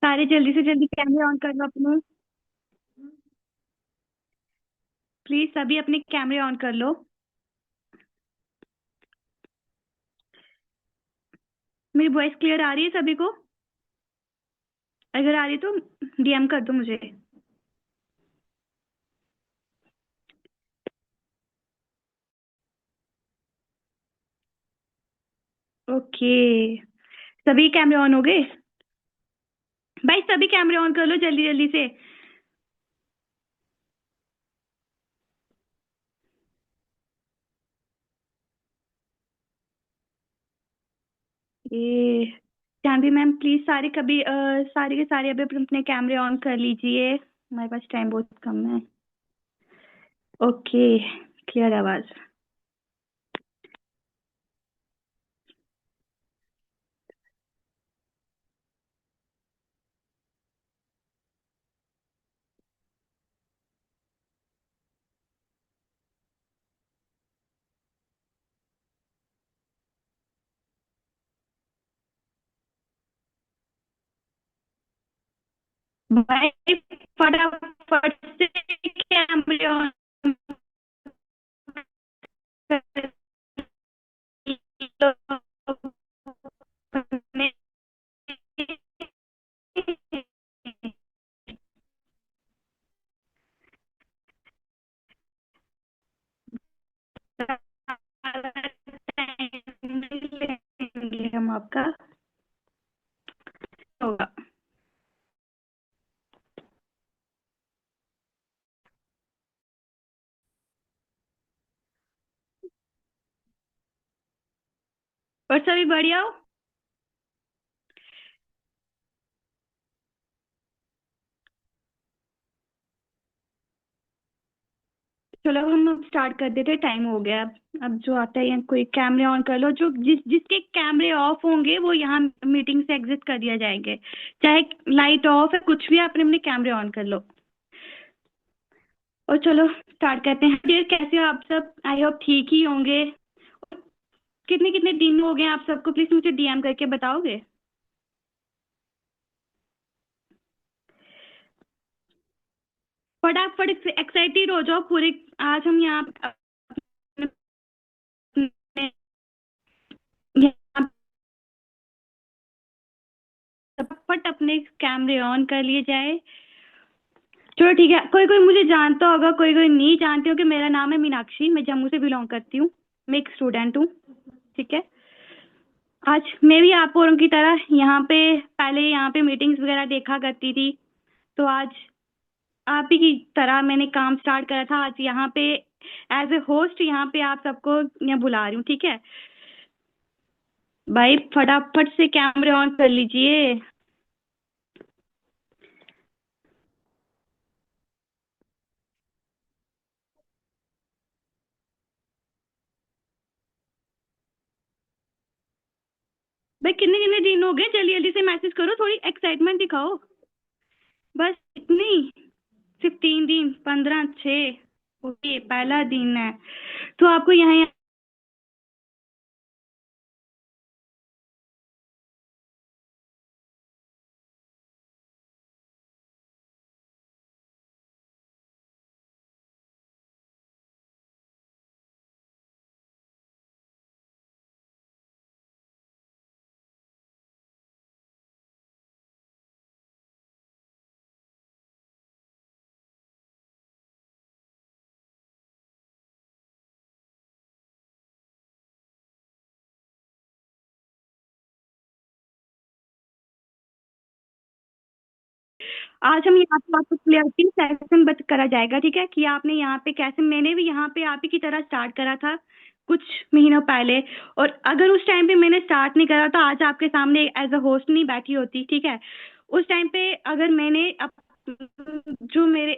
सारे जल्दी से जल्दी कैमरे ऑन कर लो अपने। प्लीज सभी अपने कैमरे ऑन कर लो। मेरी वॉइस क्लियर आ रही है सभी को? अगर आ रही तो डीएम कर दो मुझे। ओके। सभी कैमरे ऑन हो गए? भाई सभी कैमरे ऑन कर लो जल्दी जल्दी से। ये जानवी मैम प्लीज सारे कभी सारे के सारे अभी अपने कैमरे ऑन कर लीजिए, हमारे पास टाइम बहुत कम है। ओके, क्लियर आवाज। भाई फटाफट से कैमरे ऑन कर लो अपने। लेंगे हम आपका होगा। और सभी बढ़िया हो? चलो हम अब स्टार्ट कर देते, टाइम हो गया। अब जो आता है कोई कैमरे ऑन कर लो, जो जिसके कैमरे ऑफ होंगे वो यहाँ मीटिंग से एग्जिट कर दिया जाएंगे। चाहे लाइट ऑफ है कुछ भी, आपने अपने कैमरे ऑन कर लो। और चलो स्टार्ट करते हैं। डियर कैसे हो आप सब? आई होप ठीक ही होंगे। कितने कितने दिन हो गए आप सबको, प्लीज मुझे डीएम करके बताओगे? फटाफट एक्साइटेड हो जाओ पूरे। आज हम यहाँ यहाँ फटाफट अपने कैमरे ऑन कर लिए जाए। चलो ठीक है, कोई कोई मुझे जानता होगा, कोई कोई नहीं जानते हो कि मेरा नाम है मीनाक्षी, मैं जम्मू से बिलोंग करती हूँ। मैं एक स्टूडेंट हूँ। ठीक है। आज मैं भी आप औरों की तरह यहाँ पे पहले यहाँ पे मीटिंग्स वगैरह देखा करती थी, तो आज आप ही की तरह मैंने काम स्टार्ट करा था। आज यहाँ पे एज ए होस्ट यहाँ पे आप सबको यहाँ बुला रही हूँ। ठीक है भाई, फटाफट से कैमरे ऑन कर लीजिए। भाई कितने कितने दिन हो गए, जल्दी जल्दी से मैसेज करो, थोड़ी एक्साइटमेंट दिखाओ। बस इतनी? सिर्फ 3 दिन, 15/6। ओके, पहला दिन है तो आपको यहाँ आज हम यहाँ पे आपको क्लियरिटी सेशन बत करा जाएगा। ठीक है कि आपने यहाँ पे कैसे, मैंने भी यहाँ पे आप ही की तरह स्टार्ट करा था कुछ महीनों पहले। और अगर उस टाइम पे मैंने स्टार्ट नहीं करा तो आज आपके सामने एज अ होस्ट नहीं बैठी होती। ठीक है, उस टाइम पे अगर मैंने जो मेरे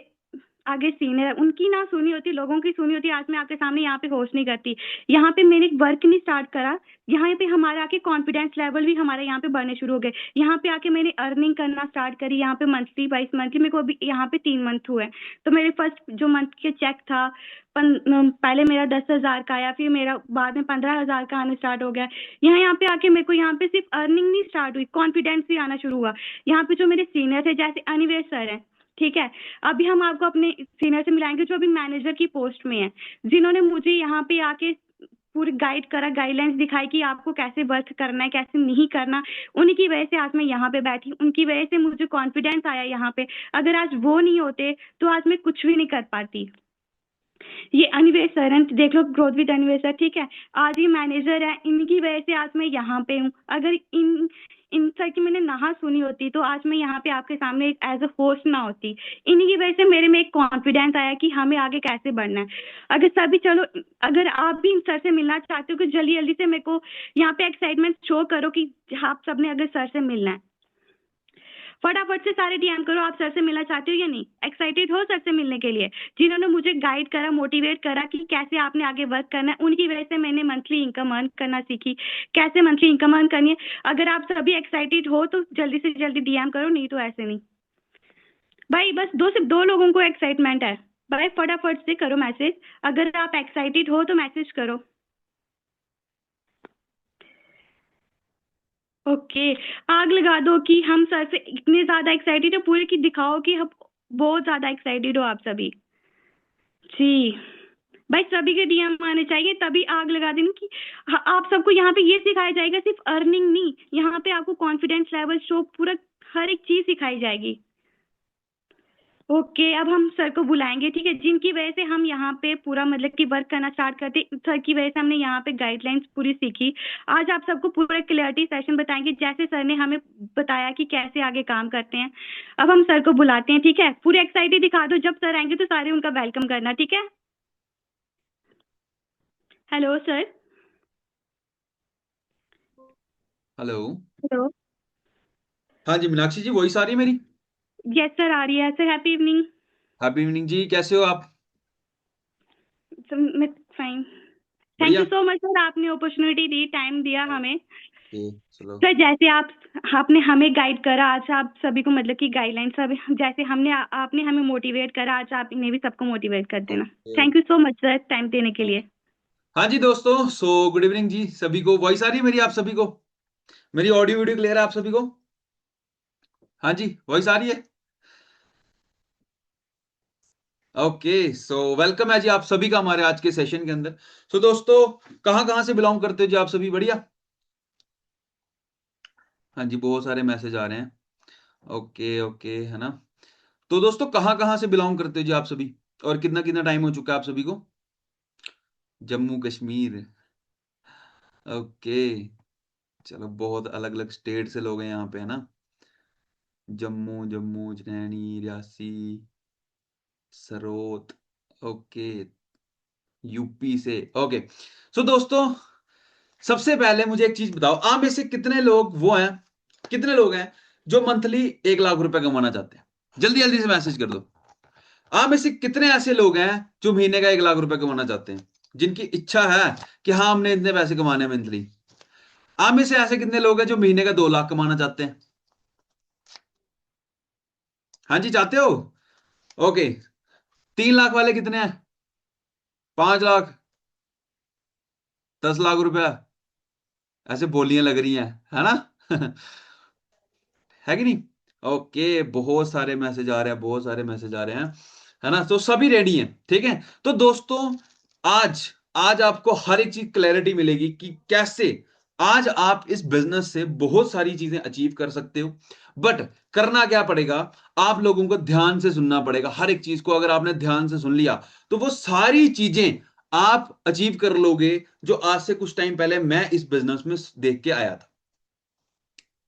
आगे सीनियर, उनकी ना सुनी होती, लोगों की सुनी होती, आज मैं आपके सामने यहाँ पे होस्ट नहीं करती। यहाँ पे मैंने वर्क नहीं स्टार्ट करा, यहाँ पे हमारा आके कॉन्फिडेंस लेवल भी हमारे यहाँ पे बढ़ने शुरू हो गए। यहाँ पे आके मैंने अर्निंग करना स्टार्ट करी, यहाँ पे मंथली वाइज, मंथली मेरे को अभी यहाँ पे 3 मंथ हुए। तो मेरे फर्स्ट जो मंथ के चेक था, पहले मेरा 10,000 का आया, फिर मेरा बाद में 15,000 का आना स्टार्ट हो गया। यहाँ पे आके मेरे को यहाँ पे सिर्फ अर्निंग नहीं स्टार्ट हुई, कॉन्फिडेंस भी आना शुरू हुआ। यहाँ पे जो मेरे सीनियर थे, जैसे अनिवेश सर है, ठीक है, अभी हम आपको अपने सीनियर से मिलाएंगे जो अभी मैनेजर की पोस्ट में है, जिन्होंने मुझे यहाँ पे आके पूरी गाइड करा, गाइडलाइंस दिखाई कि आपको कैसे वर्क करना है, कैसे नहीं करना। उन्हीं की वजह से आज मैं यहाँ पे बैठी, उनकी वजह से मुझे कॉन्फिडेंस आया यहाँ पे। अगर आज वो नहीं होते तो आज मैं कुछ भी नहीं कर पाती। ये अनिवेश सर हैं, देख लो, ग्रोथ विद अनिवेश सर, ठीक है, आज ये मैनेजर है, इनकी वजह से आज मैं यहाँ पे हूँ। अगर इन सर की मैंने ना सुनी होती तो आज मैं यहाँ पे आपके सामने एज अ होस्ट ना होती। इन्हीं की वजह से मेरे में एक कॉन्फिडेंस आया कि हमें आगे कैसे बढ़ना है। अगर सभी, चलो अगर आप भी इन सर से मिलना चाहते हो, कि जल्दी जल्दी से मेरे को यहाँ पे एक्साइटमेंट शो करो कि आप सबने अगर सर से मिलना है, फटाफट से सारे डीएम करो, आप सर से मिलना चाहते हो या नहीं, एक्साइटेड हो सर से मिलने के लिए, जिन्होंने मुझे गाइड करा, मोटिवेट करा कि कैसे आपने आगे वर्क करना है। उनकी वजह से मैंने मंथली इनकम अर्न करना सीखी, कैसे मंथली इनकम अर्न करनी है। अगर आप सभी एक्साइटेड हो तो जल्दी से जल्दी डीएम करो, नहीं तो ऐसे नहीं भाई। बस सिर्फ 2 लोगों को एक्साइटमेंट है भाई, फटाफट से करो मैसेज। अगर आप एक्साइटेड हो तो मैसेज करो। ओके, आग लगा दो कि हम सर से इतने ज्यादा एक्साइटेड हो, पूरे की दिखाओ कि हम बहुत ज्यादा एक्साइटेड हो आप सभी। जी भाई, सभी के डीएम आने चाहिए, तभी आग लगा देंगे कि आप सबको यहाँ पे ये सिखाया जाएगा, सिर्फ अर्निंग नहीं, यहाँ पे आपको कॉन्फिडेंस लेवल शो, पूरा हर एक चीज सिखाई जाएगी। ओके, अब हम सर को बुलाएंगे, ठीक है, जिनकी वजह से हम यहाँ पे पूरा मतलब कि वर्क करना स्टार्ट करते, सर की वजह से हमने यहाँ पे गाइडलाइंस पूरी सीखी। आज आप सबको पूरा क्लियरिटी सेशन बताएंगे, जैसे सर ने हमें बताया कि कैसे आगे काम करते हैं। अब हम सर को बुलाते हैं, ठीक है, पूरी एक्साइटेड दिखा दो, जब सर आएंगे तो सारे उनका वेलकम करना, ठीक है। Hello sir. हेलो। हेलो। हाँ जी मीनाक्षी जी, वॉइस आ रही है मेरी? यस सर, आ रही है sir. Happy evening. Happy evening ji, कैसे हो आप? मैं फाइन। थैंक बढ़िया। यू सो मच सर, आपने अपॉर्चुनिटी दी, टाइम दिया हमें। ओके चलो। सर जैसे आपने हमें गाइड करा, आज आप सभी को मतलब कि गाइडलाइन सब, जैसे हमने आपने हमें मोटिवेट करा, आज आप इन्हें भी सबको मोटिवेट कर देना। Okay thank you so much sir, time देने के लिए। हाँ जी दोस्तों, सो गुड इवनिंग जी सभी को। वॉइस आ रही है मेरी आप सभी को? मेरी ऑडियो वीडियो क्लियर है आप सभी को? हाँ जी, वॉइस आ रही है? ओके, सो वेलकम है जी आप सभी का हमारे आज के सेशन के अंदर। सो दोस्तों, कहां कहां से बिलोंग करते हो जी आप सभी? बढ़िया। हाँ जी, बहुत सारे मैसेज आ रहे हैं। ओके ओके, है ना। तो दोस्तों, कहां कहां से बिलोंग करते हो जी आप सभी, और कितना कितना टाइम हो चुका है आप सभी को? जम्मू कश्मीर। ओके, चलो, बहुत अलग अलग स्टेट से लोग हैं यहाँ पे, है ना। जम्मू, जम्मू, चनैनी, रियासी, सरोत। ओके, यूपी से। ओके, सो दोस्तों, सबसे पहले मुझे एक चीज बताओ, आप में से कितने लोग वो हैं, कितने लोग हैं जो मंथली 1 लाख रुपए कमाना चाहते हैं? जल्दी जल्दी से मैसेज कर दो। आप में से कितने ऐसे लोग हैं जो महीने का 1 लाख रुपए कमाना चाहते हैं, जिनकी इच्छा है कि हाँ हमने इतने पैसे कमाने हैं मंथली? आप में से ऐसे कितने लोग हैं जो महीने का 2 लाख कमाना चाहते हैं? हाँ जी, चाहते हो? ओके, 3 लाख वाले कितने हैं? 5 लाख? 10 लाख रुपया? ऐसे बोलियां लग रही हैं, है ना। है कि नहीं? ओके, बहुत सारे मैसेज आ रहे हैं, बहुत सारे मैसेज आ रहे हैं, है ना। तो सभी रेडी हैं, ठीक है। तो दोस्तों, आज आज आपको हर एक चीज क्लैरिटी मिलेगी कि कैसे आज आप इस बिजनेस से बहुत सारी चीजें अचीव कर सकते हो। बट करना क्या पड़ेगा, आप लोगों को ध्यान से सुनना पड़ेगा। हर एक चीज को अगर आपने ध्यान से सुन लिया तो वो सारी चीजें आप अचीव कर लोगे, जो आज से कुछ टाइम पहले मैं इस बिजनेस में देख के आया था।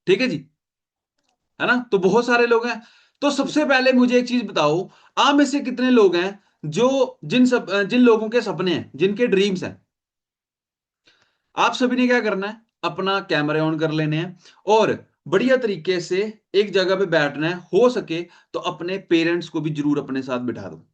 ठीक है जी, है ना। तो बहुत सारे लोग हैं। तो सबसे पहले मुझे एक चीज बताओ, आप में से कितने लोग हैं जो जिन लोगों के सपने हैं, जिनके ड्रीम्स हैं, आप सभी ने क्या करना है, अपना कैमरे ऑन कर लेने हैं और बढ़िया तरीके से एक जगह पे बैठना है। हो सके तो अपने पेरेंट्स को भी जरूर अपने साथ बिठा दो।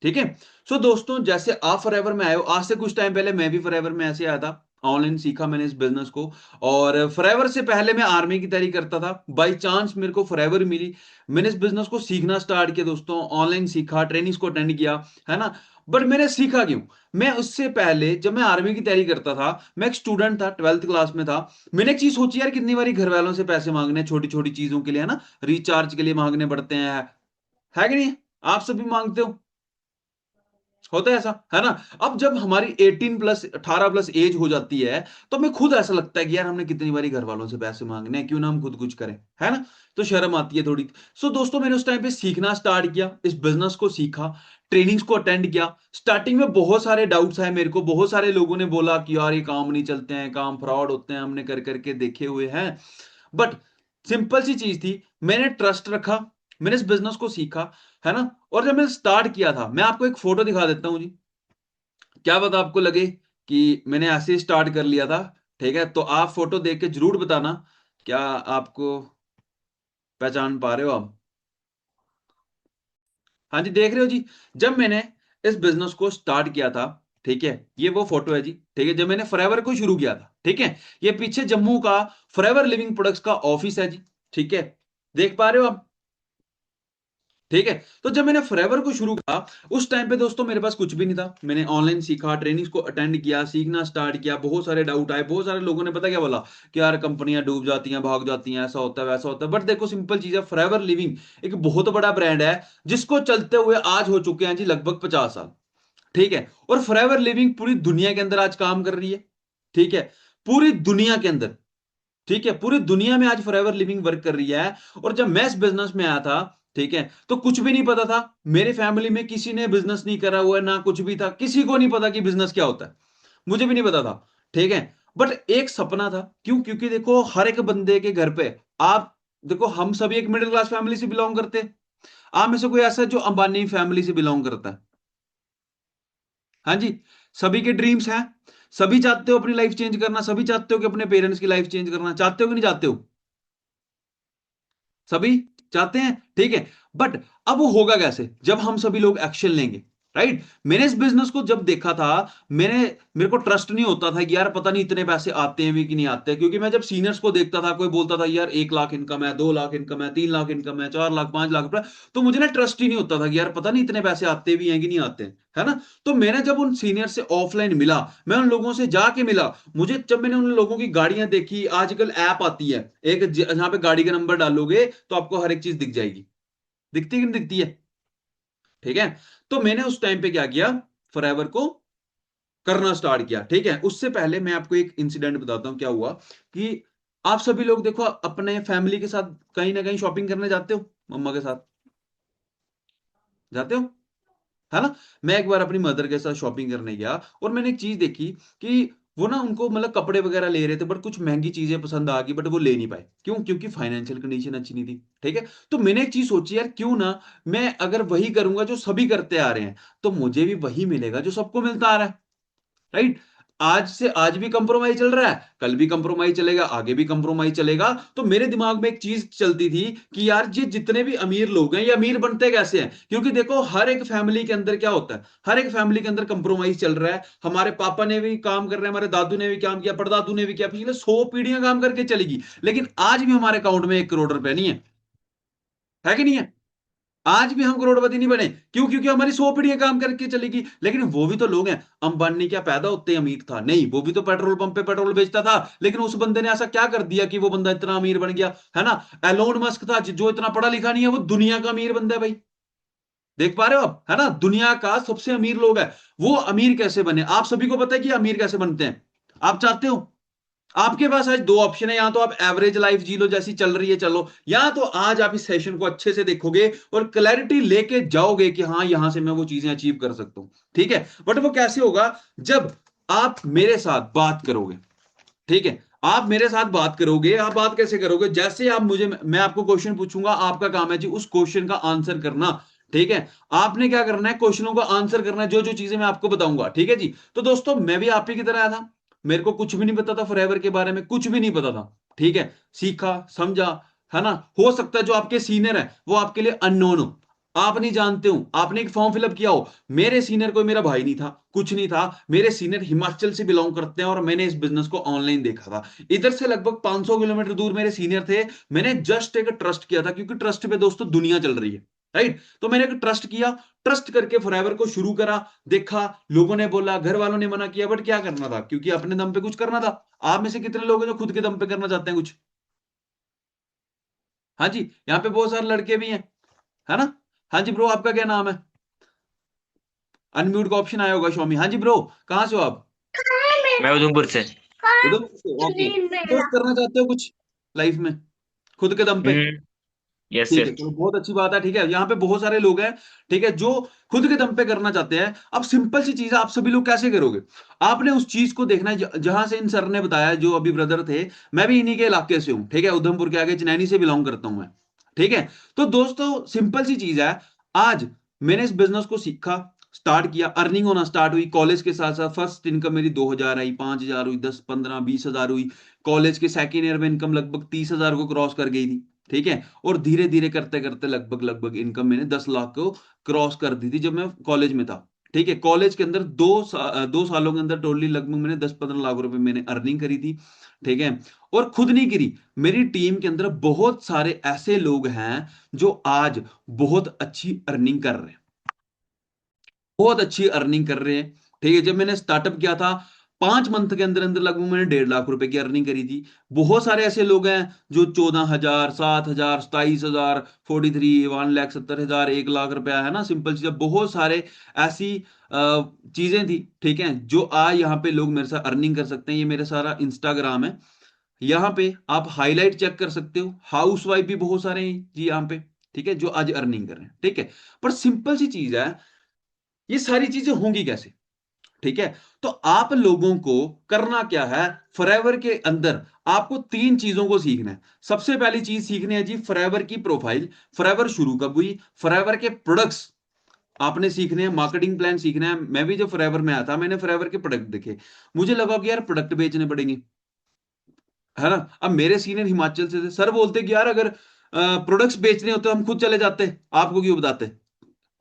ठीक है। सो दोस्तों, जैसे आप फॉरएवर में आए हो, आज से कुछ टाइम पहले मैं भी फॉरएवर में ऐसे आया था, ऑनलाइन सीखा मैंने इस बिजनेस को। और फॉरएवर से पहले मैं आर्मी की तैयारी करता था, बाय चांस मेरे को फॉरएवर मिली, मैंने इस बिजनेस को सीखना स्टार्ट किया दोस्तों, ऑनलाइन सीखा, ट्रेनिंग्स को अटेंड किया, है ना। बट मैंने सीखा क्यों? मैं उससे पहले जब मैं आर्मी की तैयारी करता था, मैं एक स्टूडेंट था, 12th क्लास में था। मैंने एक चीज सोची यार, कितनी बारी घर वालों से पैसे मांगने छोटी छोटी चीजों के लिए, है ना, रिचार्ज के लिए मांगने पड़ते हैं, है कि नहीं? आप सभी मांगते हो, होता है ऐसा, है ना। अब जब हमारी 18+, 18+ एज हो जाती है, तो हमें खुद ऐसा लगता है कि यार हमने कितनी बारी घर वालों से पैसे मांगने हैं, क्यों ना हम खुद कुछ करें, है ना। तो शर्म आती है थोड़ी। सो दोस्तों, मैंने उस टाइम पे सीखना स्टार्ट किया, इस बिजनेस को सीखा, ट्रेनिंग्स को अटेंड किया। स्टार्टिंग में बहुत सारे डाउट्स आए मेरे को, बहुत सारे लोगों ने बोला कि यार ये काम नहीं चलते हैं, काम फ्रॉड होते हैं, हमने कर करके देखे हुए हैं। बट सिंपल सी चीज थी, मैंने ट्रस्ट रखा, मैंने इस बिजनेस को सीखा, है ना। और जब मैंने स्टार्ट किया था, मैं आपको एक फोटो दिखा देता हूं जी, क्या पता आपको लगे कि मैंने ऐसे ही स्टार्ट कर लिया था। ठीक है, तो आप फोटो देख के जरूर बताना, क्या आपको पहचान पा रहे हो आप? हाँ जी, देख रहे हो जी। जब मैंने इस बिजनेस को स्टार्ट किया था, ठीक है, ये वो फोटो है जी, ठीक है, जब मैंने फॉरएवर को शुरू किया था, ठीक है। ये पीछे जम्मू का फॉरएवर लिविंग प्रोडक्ट्स का ऑफिस है जी, ठीक है, देख पा रहे हो आप? ठीक है। तो जब मैंने फॉरएवर को शुरू किया, उस टाइम पे दोस्तों मेरे पास कुछ भी नहीं था, मैंने ऑनलाइन सीखा, ट्रेनिंग्स को अटेंड किया, सीखना स्टार्ट किया, बहुत सारे डाउट आए, बहुत सारे लोगों ने पता क्या बोला कि यार कंपनियां डूब जाती हैं, भाग जाती हैं, ऐसा होता है वैसा होता है। बट देखो, सिंपल चीज है, फॉरएवर लिविंग एक बहुत बड़ा ब्रांड है, जिसको चलते हुए आज हो चुके हैं जी लगभग 50 साल। ठीक है, और फॉरएवर लिविंग पूरी दुनिया के अंदर आज काम कर रही है, ठीक है, पूरी दुनिया के अंदर, ठीक है, पूरी दुनिया में आज फॉरएवर लिविंग वर्क कर रही है। और जब मैं इस बिजनेस में आया था, ठीक है, तो कुछ भी नहीं पता था, मेरे फैमिली में किसी ने बिजनेस नहीं करा हुआ है, ना कुछ भी था, किसी को नहीं पता कि बिजनेस क्या होता है, मुझे भी नहीं पता था, ठीक है। बट एक सपना था, क्यों? क्योंकि देखो, हर एक बंदे के घर पे, आप देखो, हम सभी एक मिडिल क्लास फैमिली से बिलोंग करते हैं। आप में से कोई ऐसा है जो अंबानी फैमिली से बिलोंग करता है? हाँ जी। सभी के ड्रीम्स हैं, सभी चाहते हो अपनी लाइफ चेंज करना, सभी चाहते हो कि अपने पेरेंट्स की लाइफ चेंज करना, चाहते हो कि नहीं चाहते हो? सभी चाहते हैं, ठीक है। बट अब वो होगा कैसे? जब हम सभी लोग एक्शन लेंगे, राइट। मैंने इस बिजनेस को जब देखा था, मैंने मेरे को ट्रस्ट नहीं होता था कि यार पता नहीं इतने पैसे आते हैं भी कि नहीं आते हैं, क्योंकि मैं जब सीनियर्स को देखता था, कोई बोलता था यार 1 लाख इनकम है, 2 लाख इनकम है, 3 लाख इनकम है, 4 लाख, 5 लाख रुपए, तो मुझे ना ट्रस्ट ही नहीं होता था कि यार पता नहीं इतने पैसे आते भी हैं कि नहीं आते हैं, है ना। तो मैंने जब उन सीनियर से ऑफलाइन मिला, मैं उन लोगों से जाके मिला, मुझे जब मैंने उन लोगों की गाड़ियां देखी, आजकल ऐप आती है एक, जहां पे गाड़ी का नंबर डालोगे तो आपको हर एक चीज दिख जाएगी, दिखती है कि नहीं दिखती है? ठीक है। तो मैंने उस टाइम पे क्या किया, फॉरएवर को करना स्टार्ट किया, ठीक है। उससे पहले मैं आपको एक इंसिडेंट बताता हूं क्या हुआ, कि आप सभी लोग देखो, अपने फैमिली के साथ कहीं ना कहीं शॉपिंग करने जाते हो, मम्मा के साथ जाते हो, है ना। मैं एक बार अपनी मदर के साथ शॉपिंग करने गया, और मैंने एक चीज देखी कि वो ना, उनको मतलब कपड़े वगैरह ले रहे थे, बट कुछ महंगी चीजें पसंद आ गई, बट वो ले नहीं पाए, क्यों? क्योंकि फाइनेंशियल कंडीशन अच्छी नहीं थी, ठीक है। तो मैंने एक चीज सोची यार, क्यों ना मैं अगर वही करूंगा जो सभी करते आ रहे हैं, तो मुझे भी वही मिलेगा जो सबको मिलता आ रहा है, राइट। आज से आज भी कंप्रोमाइज चल रहा है, कल भी कंप्रोमाइज चलेगा, आगे भी कंप्रोमाइज चलेगा। तो मेरे दिमाग में एक चीज चलती थी कि यार ये जितने भी अमीर लोग हैं, ये अमीर बनते कैसे हैं? क्योंकि देखो, हर एक फैमिली के अंदर क्या होता है, हर एक फैमिली के अंदर कंप्रोमाइज चल रहा है। हमारे पापा ने भी काम कर रहे हैं, हमारे दादू ने भी काम किया, परदादू ने भी किया, पिछले 100 पीढ़ियां काम करके चलेगी, लेकिन आज भी हमारे अकाउंट में 1 करोड़ रुपए नहीं है कि नहीं है? आज भी हम करोड़पति नहीं बने, क्यों? क्योंकि हमारी 100 पीढ़ियां काम करके चलेगी। लेकिन वो भी तो लोग हैं, अंबानी क्या पैदा होते ही अमीर था? नहीं, वो भी तो पेट्रोल पंप पे पेट्रोल बेचता था, लेकिन उस बंदे ने ऐसा क्या कर दिया कि वो बंदा इतना अमीर बन गया, है ना। एलोन मस्क था, जो इतना पढ़ा लिखा नहीं है, वो दुनिया का अमीर बंदा है भाई, देख पा रहे हो आप, है ना, दुनिया का सबसे अमीर लोग है। वो अमीर कैसे बने? आप सभी को पता है कि अमीर कैसे बनते हैं? आप चाहते हो? आपके पास आज दो ऑप्शन है, या तो आप एवरेज लाइफ जी लो, जैसी चल रही है चलो, या तो आज आप इस सेशन को अच्छे से देखोगे और क्लैरिटी लेके जाओगे कि हाँ, यहां से मैं वो चीजें अचीव कर सकता हूं, ठीक है। बट वो कैसे होगा? जब आप मेरे साथ बात करोगे, ठीक है। आप मेरे साथ बात करोगे, आप बात कैसे करोगे? जैसे आप मुझे, मैं आपको क्वेश्चन पूछूंगा, आपका काम है जी उस क्वेश्चन का आंसर करना, ठीक है। आपने क्या करना है? क्वेश्चनों का आंसर करना है, जो जो चीजें मैं आपको बताऊंगा, ठीक है जी। तो दोस्तों, मैं भी आप ही की तरह आया था, मेरे को कुछ भी नहीं पता था फॉरएवर के बारे में, कुछ भी नहीं पता था, ठीक है। सीखा, समझा, है ना। हो सकता है जो आपके सीनियर है वो आपके लिए अननोन हो, आप नहीं जानते हो, आपने एक फॉर्म फिलअप किया हो, मेरे सीनियर कोई मेरा भाई नहीं था, कुछ नहीं था, मेरे सीनियर हिमाचल से बिलोंग करते हैं और मैंने इस बिजनेस को ऑनलाइन देखा था। इधर से लगभग 500 किलोमीटर दूर मेरे सीनियर थे। मैंने जस्ट एक ट्रस्ट किया था, क्योंकि ट्रस्ट पे दोस्तों दुनिया चल रही है, राइट? तो मैंने एक ट्रस्ट किया, ट्रस्ट करके फॉरएवर को शुरू करा। देखा, लोगों ने बोला, घर वालों ने मना किया, बट क्या करना था, क्योंकि अपने दम पे कुछ करना था। आप में से कितने लोग हैं जो खुद के दम पे करना चाहते हैं कुछ? हाँ जी, यहाँ पे बहुत सारे लड़के भी हैं, है ना? हाँ जी ब्रो, आपका क्या नाम है? अनम्यूट का ऑप्शन आया होगा शॉमी। हाँ जी ब्रो, कहाँ से हो आप? मैं उधमपुर से। उधर से, ओके। तो करना चाहते हो कुछ लाइफ में खुद के दम पे? हम्म। यस ठीक है, सर। चलो बहुत अच्छी बात है। ठीक है, यहाँ पे बहुत सारे लोग हैं, ठीक है, जो खुद के दम पे करना चाहते हैं। अब सिंपल सी चीज है, आप सभी लोग कैसे करोगे? आपने उस चीज को देखना है जहां से इन सर ने बताया, जो अभी ब्रदर थे। मैं भी इन्हीं के इलाके से हूँ, ठीक है, उधमपुर के आगे चनैनी से बिलोंग करता हूं मैं। ठीक है, तो दोस्तों सिंपल सी चीज है। आज मैंने इस बिजनेस को सीखा, स्टार्ट किया, अर्निंग होना स्टार्ट हुई। कॉलेज के साथ साथ फर्स्ट इनकम मेरी 2,000 आई, 5,000 हुई, 10, 15, 20,000 हुई। कॉलेज के सेकेंड ईयर में इनकम लगभग 30,000 को क्रॉस कर गई थी। ठीक है, और धीरे धीरे करते करते लगभग लगभग इनकम मैंने 10 लाख को क्रॉस कर दी थी जब मैं कॉलेज में था। ठीक है, कॉलेज के अंदर 2 सालों के अंदर टोटली लगभग मैंने 10-15 लाख रुपए मैंने अर्निंग करी थी। ठीक है, और खुद नहीं करी, मेरी टीम के अंदर बहुत सारे ऐसे लोग हैं जो आज बहुत अच्छी अर्निंग कर रहे हैं, बहुत अच्छी अर्निंग कर रहे हैं। ठीक है, जब मैंने स्टार्टअप किया था, 5 मंथ के अंदर अंदर लगभग मैंने 1.5 लाख रुपए की अर्निंग करी थी। बहुत सारे ऐसे लोग हैं जो 14,000, 7,000, 27,000, 43, 1,70,000, 1 लाख रुपया, है ना, सिंपल चीज। बहुत सारे ऐसी चीजें थी, ठीक है, जो आज यहाँ पे लोग मेरे साथ अर्निंग कर सकते हैं। ये मेरा सारा इंस्टाग्राम है, यहाँ पे आप हाईलाइट चेक कर सकते हो। हाउस वाइफ भी बहुत सारे हैं जी यहाँ पे, ठीक है, जो आज अर्निंग कर रहे हैं। ठीक है, पर सिंपल सी चीज है, ये सारी चीजें होंगी कैसे? ठीक है, तो आप लोगों को करना क्या है, फॉरएवर के अंदर आपको 3 चीजों को सीखना है। सबसे पहली चीज सीखनी है जी, फॉरएवर की प्रोफाइल, फॉरएवर शुरू कब हुई, फॉरएवर के प्रोडक्ट्स आपने सीखने हैं, मार्केटिंग प्लान सीखना है। मैं भी जब फॉरएवर में आया था, मैंने फॉरएवर के प्रोडक्ट देखे, मुझे लगा कि यार प्रोडक्ट बेचने पड़ेंगे, है ना। अब मेरे सीनियर हिमाचल से थे, सर बोलते कि यार अगर प्रोडक्ट्स बेचने होते तो हम खुद चले जाते, आपको क्यों बताते,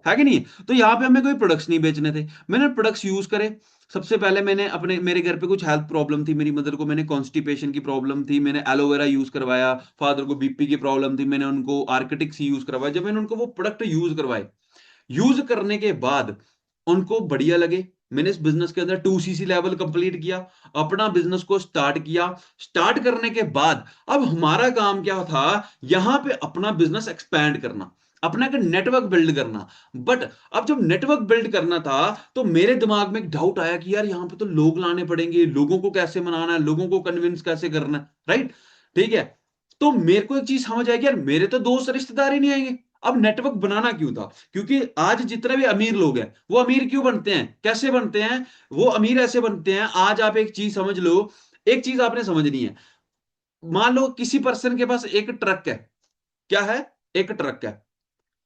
है कि नहीं? तो यहाँ पे हमें कोई प्रोडक्ट्स नहीं बेचने थे, मैंने प्रोडक्ट्स यूज करे। सबसे पहले मैंने अपने मेरे घर पे कुछ हेल्थ प्रॉब्लम थी, मेरी मदर को मैंने कॉन्स्टिपेशन की प्रॉब्लम थी, मैंने एलोवेरा यूज करवाया। फादर को बीपी की प्रॉब्लम थी, मैंने उनको आर्किटिक्स यूज करवाया। जब मैंने उनको वो प्रोडक्ट यूज करवाए, यूज करने के बाद उनको बढ़िया लगे, मैंने इस बिजनेस के अंदर 2cc लेवल कंप्लीट किया, अपना बिजनेस को स्टार्ट किया। स्टार्ट करने के बाद अब हमारा काम क्या था, यहां पे अपना बिजनेस एक्सपैंड करना, अपना एक नेटवर्क बिल्ड करना। बट अब जब नेटवर्क बिल्ड करना था, तो मेरे दिमाग में एक डाउट आया कि यार यहाँ पे तो लोग लाने पड़ेंगे, लोगों को कैसे मनाना है, लोगों को कन्विंस कैसे करना है, राइट? ठीक है, तो मेरे को एक चीज समझ आई कि यार मेरे तो दोस्त रिश्तेदार ही नहीं आएंगे। अब नेटवर्क बनाना क्यों था, क्योंकि आज जितने भी अमीर लोग हैं, वो अमीर क्यों बनते हैं, कैसे बनते हैं? वो अमीर ऐसे बनते हैं, आज आप एक चीज समझ लो, एक चीज आपने समझनी है। मान लो किसी पर्सन के पास एक ट्रक है, क्या है, एक ट्रक है,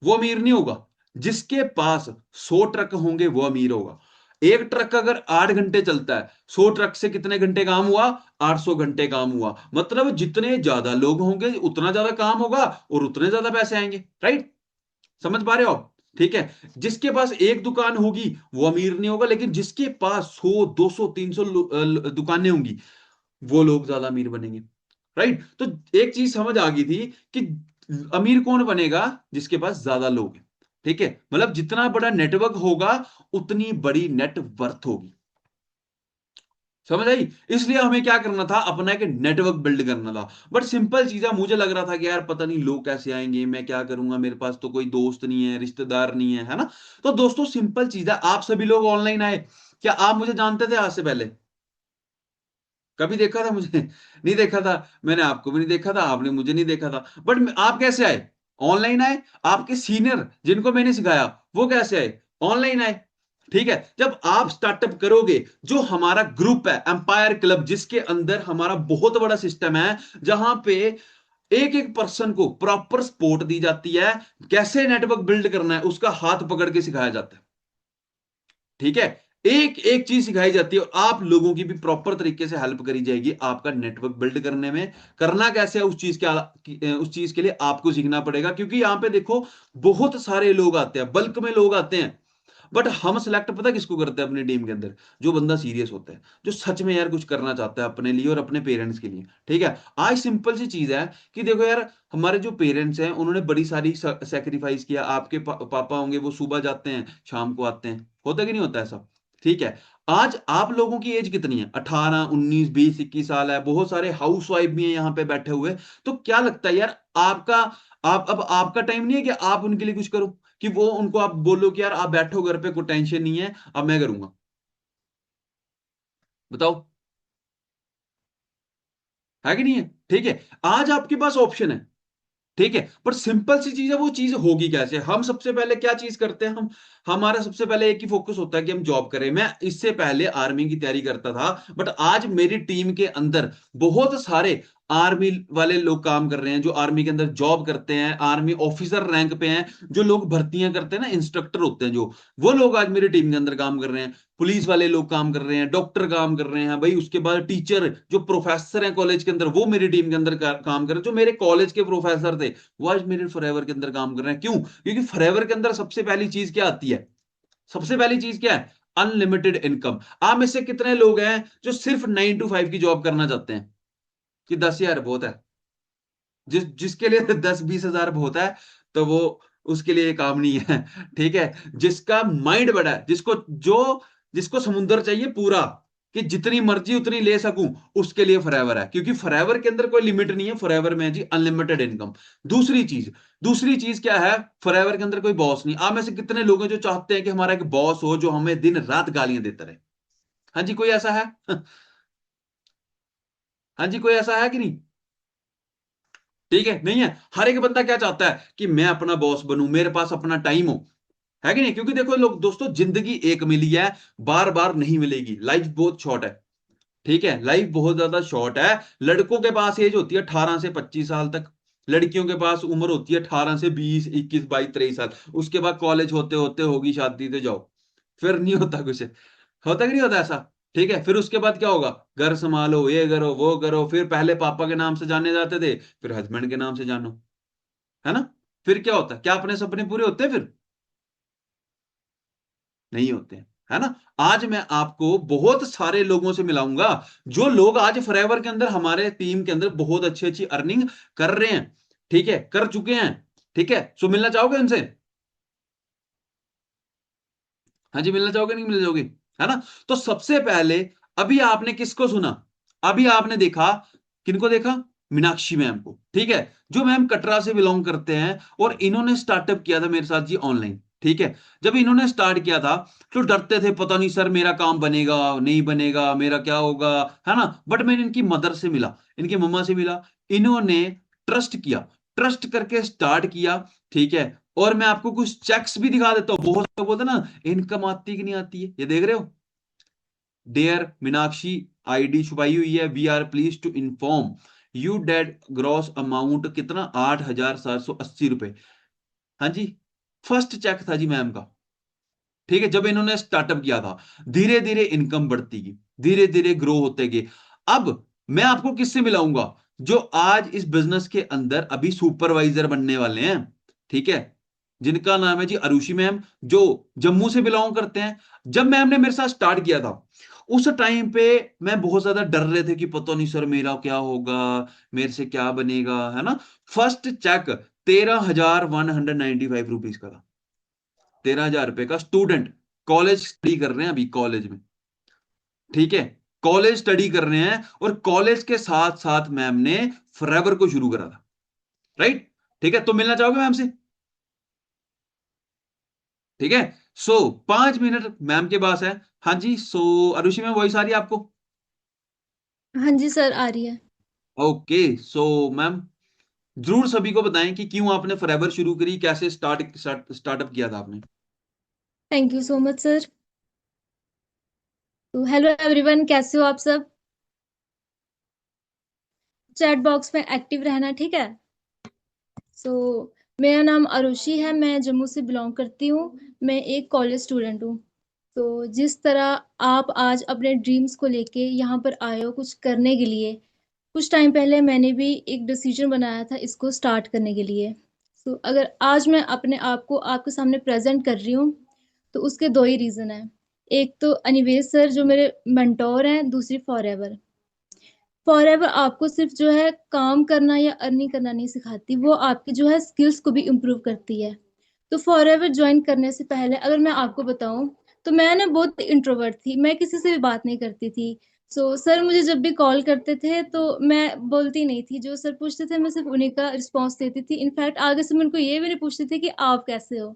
वो अमीर नहीं होगा। जिसके पास 100 ट्रक होंगे वो अमीर होगा। एक ट्रक अगर 8 घंटे चलता है, 100 ट्रक से कितने घंटे काम हुआ? 800 घंटे काम हुआ। मतलब जितने ज्यादा लोग होंगे उतना ज्यादा काम होगा और उतने ज्यादा पैसे आएंगे, राइट? समझ पा रहे हो आप? ठीक है, जिसके पास एक दुकान होगी वो अमीर नहीं होगा, लेकिन जिसके पास 100, 200, 300 दुकानें होंगी, वो लोग ज्यादा अमीर बनेंगे, राइट? तो एक चीज समझ आ गई थी कि अमीर कौन बनेगा, जिसके पास ज्यादा लोग हैं। ठीक है, मतलब जितना बड़ा नेटवर्क होगा उतनी बड़ी नेटवर्थ होगी। समझ आई? इसलिए हमें क्या करना था, अपना एक नेटवर्क बिल्ड करना था। बट सिंपल चीज है, मुझे लग रहा था कि यार पता नहीं लोग कैसे आएंगे, मैं क्या करूंगा, मेरे पास तो कोई दोस्त नहीं है, रिश्तेदार नहीं है, है ना। तो दोस्तों सिंपल चीज है, आप सभी लोग ऑनलाइन आए, क्या आप मुझे जानते थे आज से पहले? कभी देखा था मुझे? नहीं देखा था। मैंने आपको भी नहीं देखा था, आपने मुझे नहीं देखा था। बट आप कैसे आए? ऑनलाइन आए। आपके सीनियर जिनको मैंने सिखाया, वो कैसे आए? ऑनलाइन आए। ठीक है, जब आप स्टार्टअप करोगे, जो हमारा ग्रुप है एम्पायर क्लब, जिसके अंदर हमारा बहुत बड़ा सिस्टम है, जहां पे एक एक पर्सन को प्रॉपर सपोर्ट दी जाती है, कैसे नेटवर्क बिल्ड करना है उसका हाथ पकड़ के सिखाया जाता है। ठीक है, एक एक चीज सिखाई जाती है और आप लोगों की भी प्रॉपर तरीके से हेल्प करी जाएगी आपका नेटवर्क बिल्ड करने में। करना कैसे है उस चीज के लिए आपको सीखना पड़ेगा, क्योंकि यहां पे देखो बहुत सारे लोग आते हैं, बल्क में लोग आते हैं, बट हम सिलेक्ट पता किसको करते हैं अपनी टीम के अंदर? जो बंदा सीरियस होता है, जो सच में यार कुछ करना चाहता है अपने लिए और अपने पेरेंट्स के लिए। ठीक है, आज सिंपल सी चीज है कि देखो यार, हमारे जो पेरेंट्स हैं उन्होंने बड़ी सारी सेक्रीफाइस किया। आपके पापा होंगे, वो सुबह जाते हैं शाम को आते हैं, होता कि नहीं होता ऐसा? ठीक है, आज आप लोगों की एज कितनी है? 18, 19, 20, 21 साल है। बहुत सारे हाउस वाइफ भी हैं यहाँ पे बैठे हुए। तो क्या लगता है यार आपका, आप अब आपका टाइम नहीं है कि आप उनके लिए कुछ करो, कि वो उनको आप बोलो कि यार आप बैठो घर पे, कोई टेंशन नहीं है, अब मैं करूंगा? बताओ, है कि नहीं है? ठीक है, आज आपके पास ऑप्शन है। ठीक है, पर सिंपल सी चीज है, वो चीज होगी कैसे? हम सबसे पहले क्या चीज करते हैं? हम, हमारा सबसे पहले एक ही फोकस होता है कि हम जॉब करें। मैं इससे पहले आर्मी की तैयारी करता था, बट आज मेरी टीम के अंदर बहुत सारे आर्मी वाले लोग काम कर रहे हैं, जो आर्मी के अंदर जॉब करते हैं, आर्मी ऑफिसर रैंक पे हैं। जो लोग भर्तियां करते हैं ना, इंस्ट्रक्टर होते हैं जो, वो लोग आज मेरी टीम के अंदर काम कर रहे हैं। पुलिस वाले लोग काम कर रहे हैं, डॉक्टर काम कर रहे हैं भाई। उसके बाद टीचर, जो प्रोफेसर हैं कॉलेज के अंदर, वो मेरी टीम के अंदर काम कर रहे हैं। जो मेरे कॉलेज के प्रोफेसर थे, वो आज मेरे फॉरएवर के अंदर काम कर रहे हैं। क्यों? क्योंकि फॉरएवर के अंदर सबसे पहली चीज क्या आती है? सबसे पहली चीज क्या है? Unlimited income. आप में से कितने लोग हैं जो सिर्फ 9 to 5 की जॉब करना चाहते हैं, कि 10,000 बहुत है? जिसके लिए 10-20 हजार बहुत है, तो वो, उसके लिए काम नहीं है। ठीक है, जिसका माइंड बड़ा है, जिसको समुंदर चाहिए पूरा, कि जितनी मर्जी उतनी ले सकूं, उसके लिए फॉरएवर है। क्योंकि फॉरएवर के अंदर कोई लिमिट नहीं है, फॉरएवर में है जी अनलिमिटेड इनकम। दूसरी चीज क्या है? फॉरएवर के अंदर कोई बॉस नहीं। आप में से कितने लोग हैं जो चाहते हैं कि हमारा एक बॉस हो जो हमें दिन रात गालियां देता रहे? हाँ जी, कोई ऐसा है? हाँ जी, कोई ऐसा है कि नहीं? ठीक है, नहीं है। हर एक बंदा क्या चाहता है कि मैं अपना बॉस बनूं, मेरे पास अपना टाइम हो, है कि नहीं? क्योंकि देखो लोग, दोस्तों, जिंदगी एक मिली है, बार बार नहीं मिलेगी। लाइफ बहुत शॉर्ट है। ठीक है, लाइफ बहुत ज्यादा शॉर्ट है। लड़कों के पास एज होती है 18 से 25 साल तक। लड़कियों के पास उम्र होती है 18 से 20, 21, 22, 23 साल। उसके बाद कॉलेज होते होते होगी शादी, तो जाओ, फिर नहीं होता कुछ। होता कि नहीं होता ऐसा? ठीक है, फिर उसके बाद क्या होगा? घर संभालो, ये करो, वो करो। फिर पहले पापा के नाम से जाने जाते थे, फिर हस्बैंड के नाम से जानो, है ना? फिर क्या होता है? क्या अपने सपने पूरे होते हैं? फिर नहीं होते हैं, है ना? आज मैं आपको बहुत सारे लोगों से मिलाऊंगा, जो लोग आज फॉरएवर के अंदर, हमारे टीम के अंदर बहुत अच्छी अच्छी अर्निंग कर रहे हैं। ठीक है, कर चुके हैं। ठीक है, सो मिलना चाहोगे उनसे? हाँ जी, मिलना चाहोगे नहीं मिलना चाहोगे? है ना? तो सबसे पहले, अभी आपने किसको सुना? अभी आपने देखा, किनको देखा? मीनाक्षी मैम को। ठीक है, जो मैम कटरा से बिलोंग करते हैं, और इन्होंने स्टार्टअप किया था मेरे साथ जी ऑनलाइन। ठीक है, जब इन्होंने स्टार्ट किया था, तो डरते थे, पता नहीं सर मेरा काम बनेगा नहीं बनेगा, मेरा क्या होगा, है ना? बट मैंने इनकी मदर से मिला, इनकी मम्मा से मिला। इन्होंने ट्रस्ट किया, ट्रस्ट करके स्टार्ट किया। ठीक है, और मैं आपको कुछ चेक्स भी दिखा देता हूं। बहुत लोग बोलते हैं ना, इनकम आती कि नहीं आती है, ये देख रहे हो? डेयर मीनाक्षी, आईडी छुपाई हुई है। We are please to inform you that gross amount कितना, 8,780 रुपए। हाँ जी, फर्स्ट चेक था जी मैम का। ठीक है, जब इन्होंने स्टार्टअप किया था, धीरे धीरे इनकम बढ़ती गई, धीरे धीरे ग्रो होते गए। अब मैं आपको किससे मिलाऊंगा? जो आज इस बिजनेस के अंदर अभी सुपरवाइजर बनने वाले हैं। ठीक है, जिनका नाम है जी अरुषि मैम, जो जम्मू से बिलोंग करते हैं। जब मैम ने मेरे साथ स्टार्ट किया था, उस टाइम पे मैं बहुत ज्यादा डर रहे थे कि पता नहीं सर मेरा क्या होगा, मेरे से क्या बनेगा, है ना? फर्स्ट चेक 13,195 रुपीज का था। 13,000 रुपए का स्टूडेंट, कॉलेज स्टडी कर रहे हैं अभी कॉलेज में। ठीक है, कॉलेज स्टडी कर रहे हैं, और कॉलेज के साथ साथ मैम ने फॉरएवर को शुरू करा था। राइट? ठीक है, तो मिलना चाहोगे मैम से? ठीक है, सो 5 मिनट मैम के पास है। हाँ जी, सो अरुषि मैम, वॉइस आ रही है आपको? हाँ जी सर, आ रही है। ओके, सो मैम, जरूर सभी को बताएं कि क्यों आपने फॉरएवर शुरू करी, कैसे स्टार्टअप किया था आपने। Thank you so much sir. तो हेलो एवरीवन, कैसे हो आप सब? चैट बॉक्स में एक्टिव रहना, ठीक है? सो मेरा नाम आरुषि है, मैं जम्मू से बिलोंग करती हूँ। मैं एक कॉलेज स्टूडेंट हूँ। तो जिस तरह आप आज अपने ड्रीम्स को लेके यहाँ पर आए हो कुछ करने के लिए, कुछ टाइम पहले मैंने भी एक डिसीजन बनाया था इसको स्टार्ट करने के लिए। तो अगर आज मैं अपने आप को आपके सामने प्रेजेंट कर रही हूँ, तो उसके दो ही रीजन है। एक तो अनिवेश सर जो मेरे मेंटोर हैं, दूसरी फॉरएवर। फॉरएवर आपको सिर्फ जो है काम करना या अर्निंग करना नहीं सिखाती, वो आपकी जो है स्किल्स को भी इम्प्रूव करती है। तो फॉरएवर ज्वाइन करने से पहले अगर मैं आपको बताऊं, तो मैं ना बहुत इंट्रोवर्ट थी, मैं किसी से भी बात नहीं करती थी। सर मुझे जब भी कॉल करते थे तो मैं बोलती नहीं थी, जो सर पूछते थे मैं सिर्फ उन्हीं का रिस्पॉन्स देती थी। इनफैक्ट आगे से मैं उनको ये भी नहीं पूछती थी कि आप कैसे हो।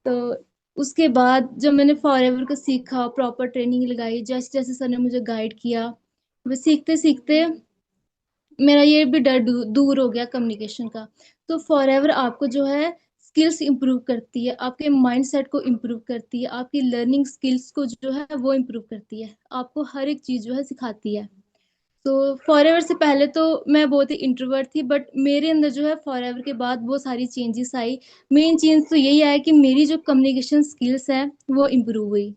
तो उसके बाद जब मैंने फॉरएवर को सीखा, प्रॉपर ट्रेनिंग लगाई, जैसे जैसे सर ने मुझे गाइड किया, वो सीखते सीखते मेरा ये भी डर दूर हो गया कम्युनिकेशन का। तो फॉरएवर आपको जो है स्किल्स इंप्रूव करती है, आपके माइंडसेट को इंप्रूव करती है, आपकी लर्निंग स्किल्स को जो है वो इंप्रूव करती है, आपको हर एक चीज जो है सिखाती है। तो फॉरएवर से पहले तो मैं बहुत ही इंट्रोवर्ट थी, बट मेरे अंदर जो है फॉरएवर के बाद वो सारी चेंजेस आई। मेन चेंज तो यही आया कि मेरी जो कम्युनिकेशन स्किल्स है वो इम्प्रूव हुई।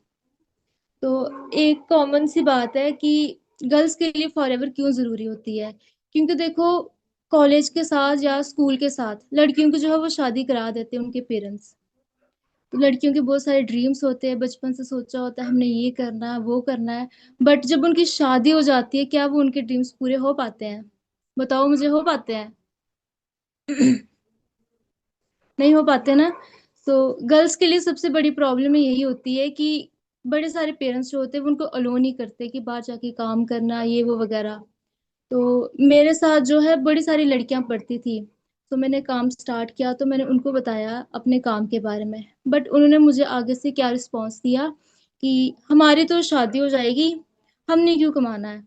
तो एक कॉमन सी बात है कि गर्ल्स के लिए फॉरएवर क्यों जरूरी होती है, क्योंकि देखो कॉलेज के साथ या स्कूल के साथ लड़कियों को जो है वो शादी करा देते हैं उनके पेरेंट्स। तो लड़कियों के बहुत सारे ड्रीम्स होते हैं, बचपन से सोचा होता है हमने ये करना है वो करना है, बट जब उनकी शादी हो जाती है, क्या वो उनके ड्रीम्स पूरे हो पाते हैं? बताओ मुझे, हो पाते हैं? नहीं हो पाते ना। तो गर्ल्स के लिए सबसे बड़ी प्रॉब्लम यही होती है कि बड़े सारे पेरेंट्स जो होते हैं वो उनको अलो नहीं करते कि बाहर जाके काम करना ये वो वगैरह। तो मेरे साथ जो है बड़ी सारी लड़कियां पढ़ती थी, तो मैंने काम स्टार्ट किया, तो मैंने उनको बताया अपने काम के बारे में, बट उन्होंने मुझे आगे से क्या रिस्पॉन्स दिया कि हमारी तो शादी हो जाएगी, हमने क्यों कमाना है,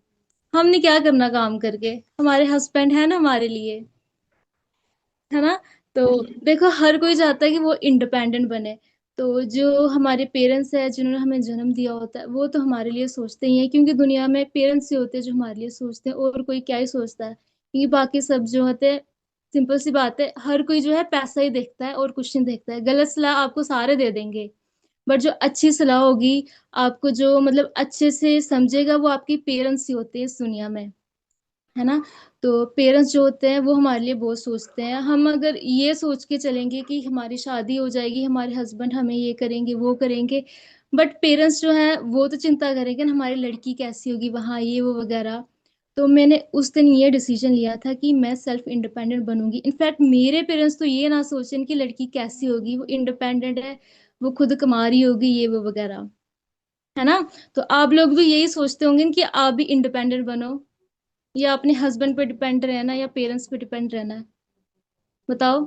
हमने क्या करना काम करके, हमारे हस्बैंड है ना हमारे लिए, है ना। तो देखो हर कोई चाहता है कि वो इंडिपेंडेंट बने। तो जो हमारे पेरेंट्स है जिन्होंने हमें जन्म दिया होता है, वो तो हमारे लिए सोचते ही हैं, क्योंकि दुनिया में पेरेंट्स ही होते हैं जो हमारे लिए सोचते हैं, और कोई क्या ही सोचता है, क्योंकि बाकी सब जो होते हैं, सिंपल सी बात है, हर कोई जो है पैसा ही देखता है और कुछ नहीं देखता है। गलत सलाह आपको सारे दे देंगे, बट जो अच्छी सलाह होगी, आपको जो मतलब अच्छे से समझेगा, वो आपके पेरेंट्स ही होते हैं इस दुनिया में, है ना। तो पेरेंट्स जो होते हैं वो हमारे लिए बहुत सोचते हैं। हम अगर ये सोच के चलेंगे कि हमारी शादी हो जाएगी, हमारे हस्बैंड हमें ये करेंगे वो करेंगे, बट पेरेंट्स जो है वो तो चिंता करेंगे ना हमारी लड़की कैसी होगी वहाँ ये वो वगैरह। तो मैंने उस दिन ये डिसीजन लिया था कि मैं सेल्फ इंडिपेंडेंट बनूंगी। इनफैक्ट मेरे पेरेंट्स तो ये ना सोचें कि लड़की कैसी होगी, वो इंडिपेंडेंट है, वो खुद कमा रही होगी ये वो वगैरह, है ना। तो आप लोग भी यही सोचते होंगे कि आप भी इंडिपेंडेंट बनो, या अपने हस्बैंड पे डिपेंड रहना है या पेरेंट्स पे डिपेंड रहना है? बताओ,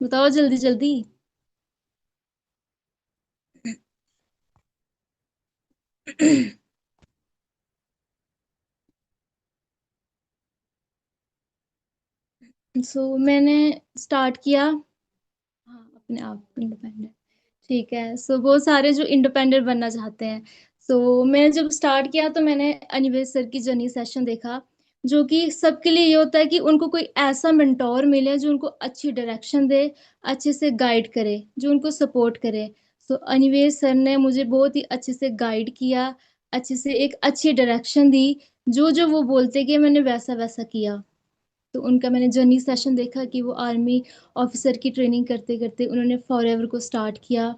बताओ जल्दी जल्दी। मैंने स्टार्ट किया, हाँ, अपने आप इंडिपेंडेंट। ठीक है, बहुत सारे जो इंडिपेंडेंट बनना चाहते हैं। मैंने जब स्टार्ट किया तो मैंने अनिवेश सर की जर्नी सेशन देखा, जो कि सबके लिए ये होता है कि उनको कोई ऐसा मेंटोर मिले जो उनको अच्छी डायरेक्शन दे, अच्छे से गाइड करे, जो उनको सपोर्ट करे। अनिवेश सर ने मुझे बहुत ही अच्छे से गाइड किया, अच्छे से एक अच्छी डायरेक्शन दी, जो जो वो बोलते कि मैंने वैसा वैसा किया। तो उनका मैंने जर्नी सेशन देखा कि वो आर्मी ऑफिसर की ट्रेनिंग करते करते उन्होंने फॉरएवर को स्टार्ट किया,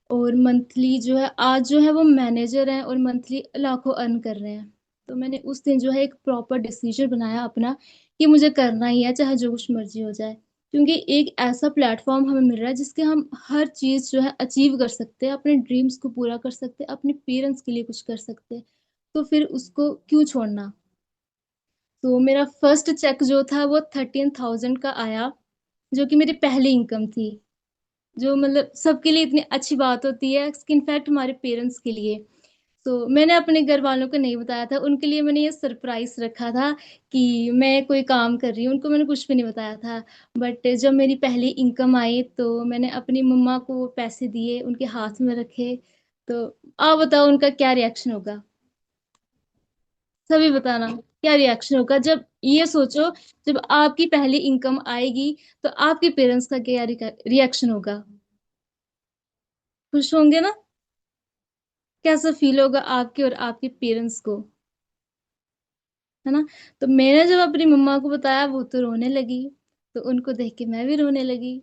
और मंथली जो है आज जो है वो मैनेजर हैं और मंथली लाखों अर्न कर रहे हैं। तो मैंने उस दिन जो है एक प्रॉपर डिसीजन बनाया अपना कि मुझे करना ही है, चाहे जो कुछ मर्जी हो जाए, क्योंकि एक ऐसा प्लेटफॉर्म हमें मिल रहा है जिसके हम हर चीज जो है अचीव कर सकते हैं, अपने ड्रीम्स को पूरा कर सकते हैं, अपने पेरेंट्स के लिए कुछ कर सकते हैं। तो फिर उसको क्यों छोड़ना। तो मेरा फर्स्ट चेक जो था वो 13,000 का आया, जो कि मेरी पहली इनकम थी, जो मतलब सबके लिए इतनी अच्छी बात होती है, इनफैक्ट हमारे पेरेंट्स के लिए। मैंने अपने घर वालों को नहीं बताया था, उनके लिए मैंने ये सरप्राइज रखा था कि मैं कोई काम कर रही हूँ, उनको मैंने कुछ भी नहीं बताया था। बट जब मेरी पहली इनकम आई तो मैंने अपनी मम्मा को पैसे दिए, उनके हाथ में रखे। तो आप बताओ उनका क्या रिएक्शन होगा, सभी बताना। क्या रिएक्शन होगा। जब ये सोचो, जब आपकी पहली इनकम आएगी तो आपके पेरेंट्स का क्या रिएक्शन होगा। खुश होंगे ना। कैसा फील होगा आपके और आपके पेरेंट्स को, है ना। तो मैंने जब अपनी मम्मा को बताया, वो तो रोने लगी। तो उनको देख के मैं भी रोने लगी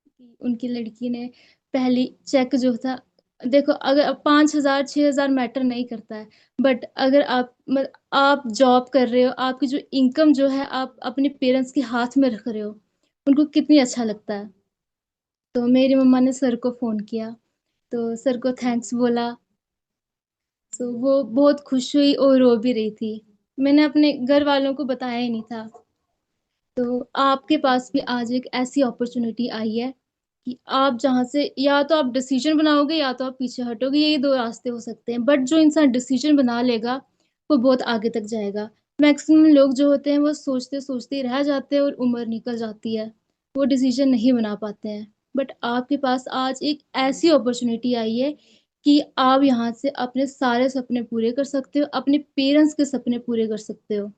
कि उनकी लड़की ने पहली चेक जो था, देखो अगर 5,000 6,000 मैटर नहीं करता है, बट अगर आप जॉब कर रहे हो, आपकी जो इनकम जो है आप अपने पेरेंट्स के हाथ में रख रहे हो, उनको कितनी अच्छा लगता है। तो मेरी मम्मा ने सर को फोन किया, तो सर को थैंक्स बोला। तो वो बहुत खुश हुई और रो भी रही थी। मैंने अपने घर वालों को बताया ही नहीं था। तो आपके पास भी आज एक ऐसी अपॉर्चुनिटी आई है कि आप जहाँ से या तो आप डिसीजन बनाओगे या तो आप पीछे हटोगे, यही दो रास्ते हो सकते हैं। बट जो इंसान डिसीजन बना लेगा वो बहुत आगे तक जाएगा। मैक्सिमम लोग जो होते हैं वो सोचते सोचते ही रह जाते हैं और उम्र निकल जाती है, वो डिसीजन नहीं बना पाते हैं। बट आपके पास आज एक ऐसी अपॉर्चुनिटी आई है कि आप यहाँ से अपने सारे सपने पूरे कर सकते हो, अपने पेरेंट्स के सपने पूरे कर सकते हो।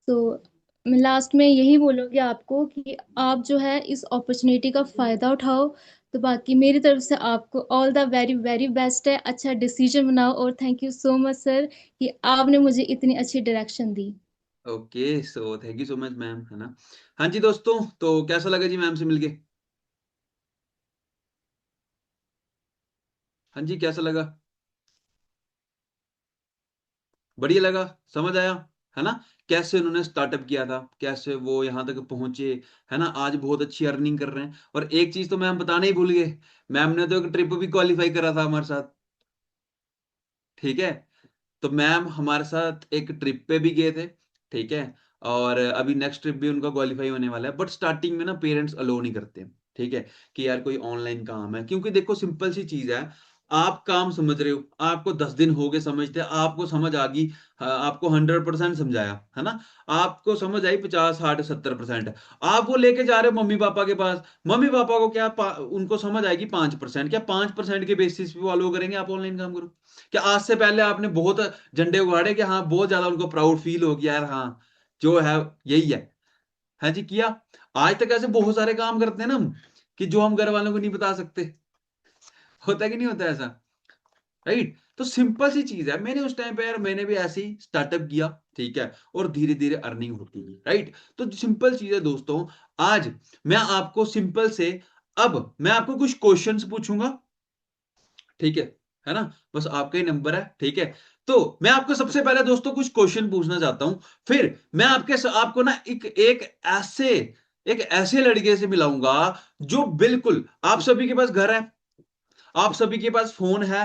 तो मैं लास्ट में यही बोलूँगी आपको कि आप जो है इस अपॉर्चुनिटी का फ़ायदा उठाओ। तो बाकी मेरी तरफ से आपको all the very very best है। अच्छा डिसीजन बनाओ और thank you so much sir कि आपने मुझे इतनी अच्छी direction the. Okay, so thank you so much ma'am, है ना। हाँ जी दोस्तों, तो कैसा लगा जी मैम से मिलके? हाँ जी, कैसा लगा? बढ़िया लगा? समझ आया, है ना? कैसे उन्होंने स्टार्टअप किया था, कैसे वो यहाँ तक पहुंचे, है ना। आज बहुत अच्छी अर्निंग कर रहे हैं। और एक चीज तो मैम बताना ही भूल गए, मैम ने तो एक ट्रिप भी क्वालिफाई करा था हमारे साथ, ठीक है। तो मैम हमारे साथ एक ट्रिप पे भी गए थे, ठीक है। और अभी नेक्स्ट ट्रिप भी उनका क्वालिफाई होने वाला है। बट स्टार्टिंग में ना पेरेंट्स अलो नहीं करते, ठीक है, कि यार कोई ऑनलाइन काम है। क्योंकि देखो सिंपल सी चीज है, आप काम समझ रहे हो, आपको 10 दिन हो गए समझते, आपको समझ आ गई, आपको 100% समझाया, है ना। आपको समझ आई 50 60 70%, आप वो लेके जा रहे हो मम्मी पापा के पास। मम्मी पापा को क्या उनको समझ आएगी 5%, क्या 5% के बेसिस पे वो अलो करेंगे आप ऑनलाइन काम करो? क्या आज से पहले आपने बहुत झंडे उगाड़े कि हाँ बहुत ज्यादा उनको प्राउड फील हो गया यार, हाँ जो है यही है जी, किया? आज तक ऐसे बहुत सारे काम करते हैं ना हम, कि जो हम घर वालों को नहीं बता सकते। होता है कि नहीं होता ऐसा, राइट? तो सिंपल सी चीज है, मैंने उस टाइम पे यार मैंने भी ऐसे ही स्टार्टअप किया, ठीक है, और धीरे धीरे अर्निंग होती गई, राइट। तो सिंपल चीज है दोस्तों, आज मैं आपको सिंपल से, अब मैं आपको कुछ क्वेश्चंस पूछूंगा, ठीक है ना। बस आपका ही नंबर है, ठीक है। तो मैं आपको सबसे पहले दोस्तों कुछ क्वेश्चन पूछना चाहता हूं, फिर मैं आपको ना एक ऐसे लड़के से मिलाऊंगा जो बिल्कुल, आप सभी के पास घर है, आप सभी के पास फोन है,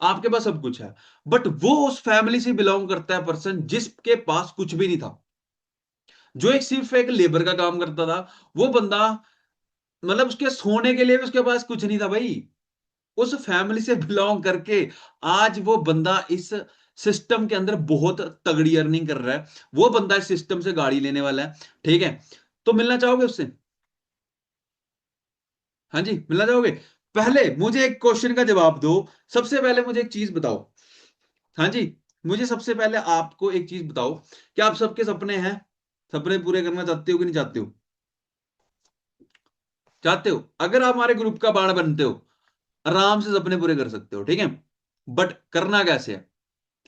आपके पास सब कुछ है, बट वो उस फैमिली से बिलोंग करता है पर्सन जिसके पास कुछ भी नहीं था, जो एक सिर्फ एक लेबर का काम करता था। वो बंदा, मतलब उसके सोने के लिए भी उसके पास कुछ नहीं था भाई। उस फैमिली से बिलोंग करके आज वो बंदा इस सिस्टम के अंदर बहुत तगड़ी अर्निंग कर रहा है। वो बंदा इस सिस्टम से गाड़ी लेने वाला है, ठीक है। तो मिलना चाहोगे उससे? हाँ जी, मिलना चाहोगे? पहले मुझे एक क्वेश्चन का जवाब दो। सबसे पहले मुझे एक चीज बताओ, हाँ जी, मुझे सबसे पहले आपको एक चीज बताओ, क्या आप सबके सपने हैं? सपने पूरे करना चाहते हो कि नहीं चाहते हो? चाहते हो? अगर आप हमारे ग्रुप का बाण बनते हो, आराम से सपने पूरे कर सकते हो, ठीक है। बट करना कैसे है,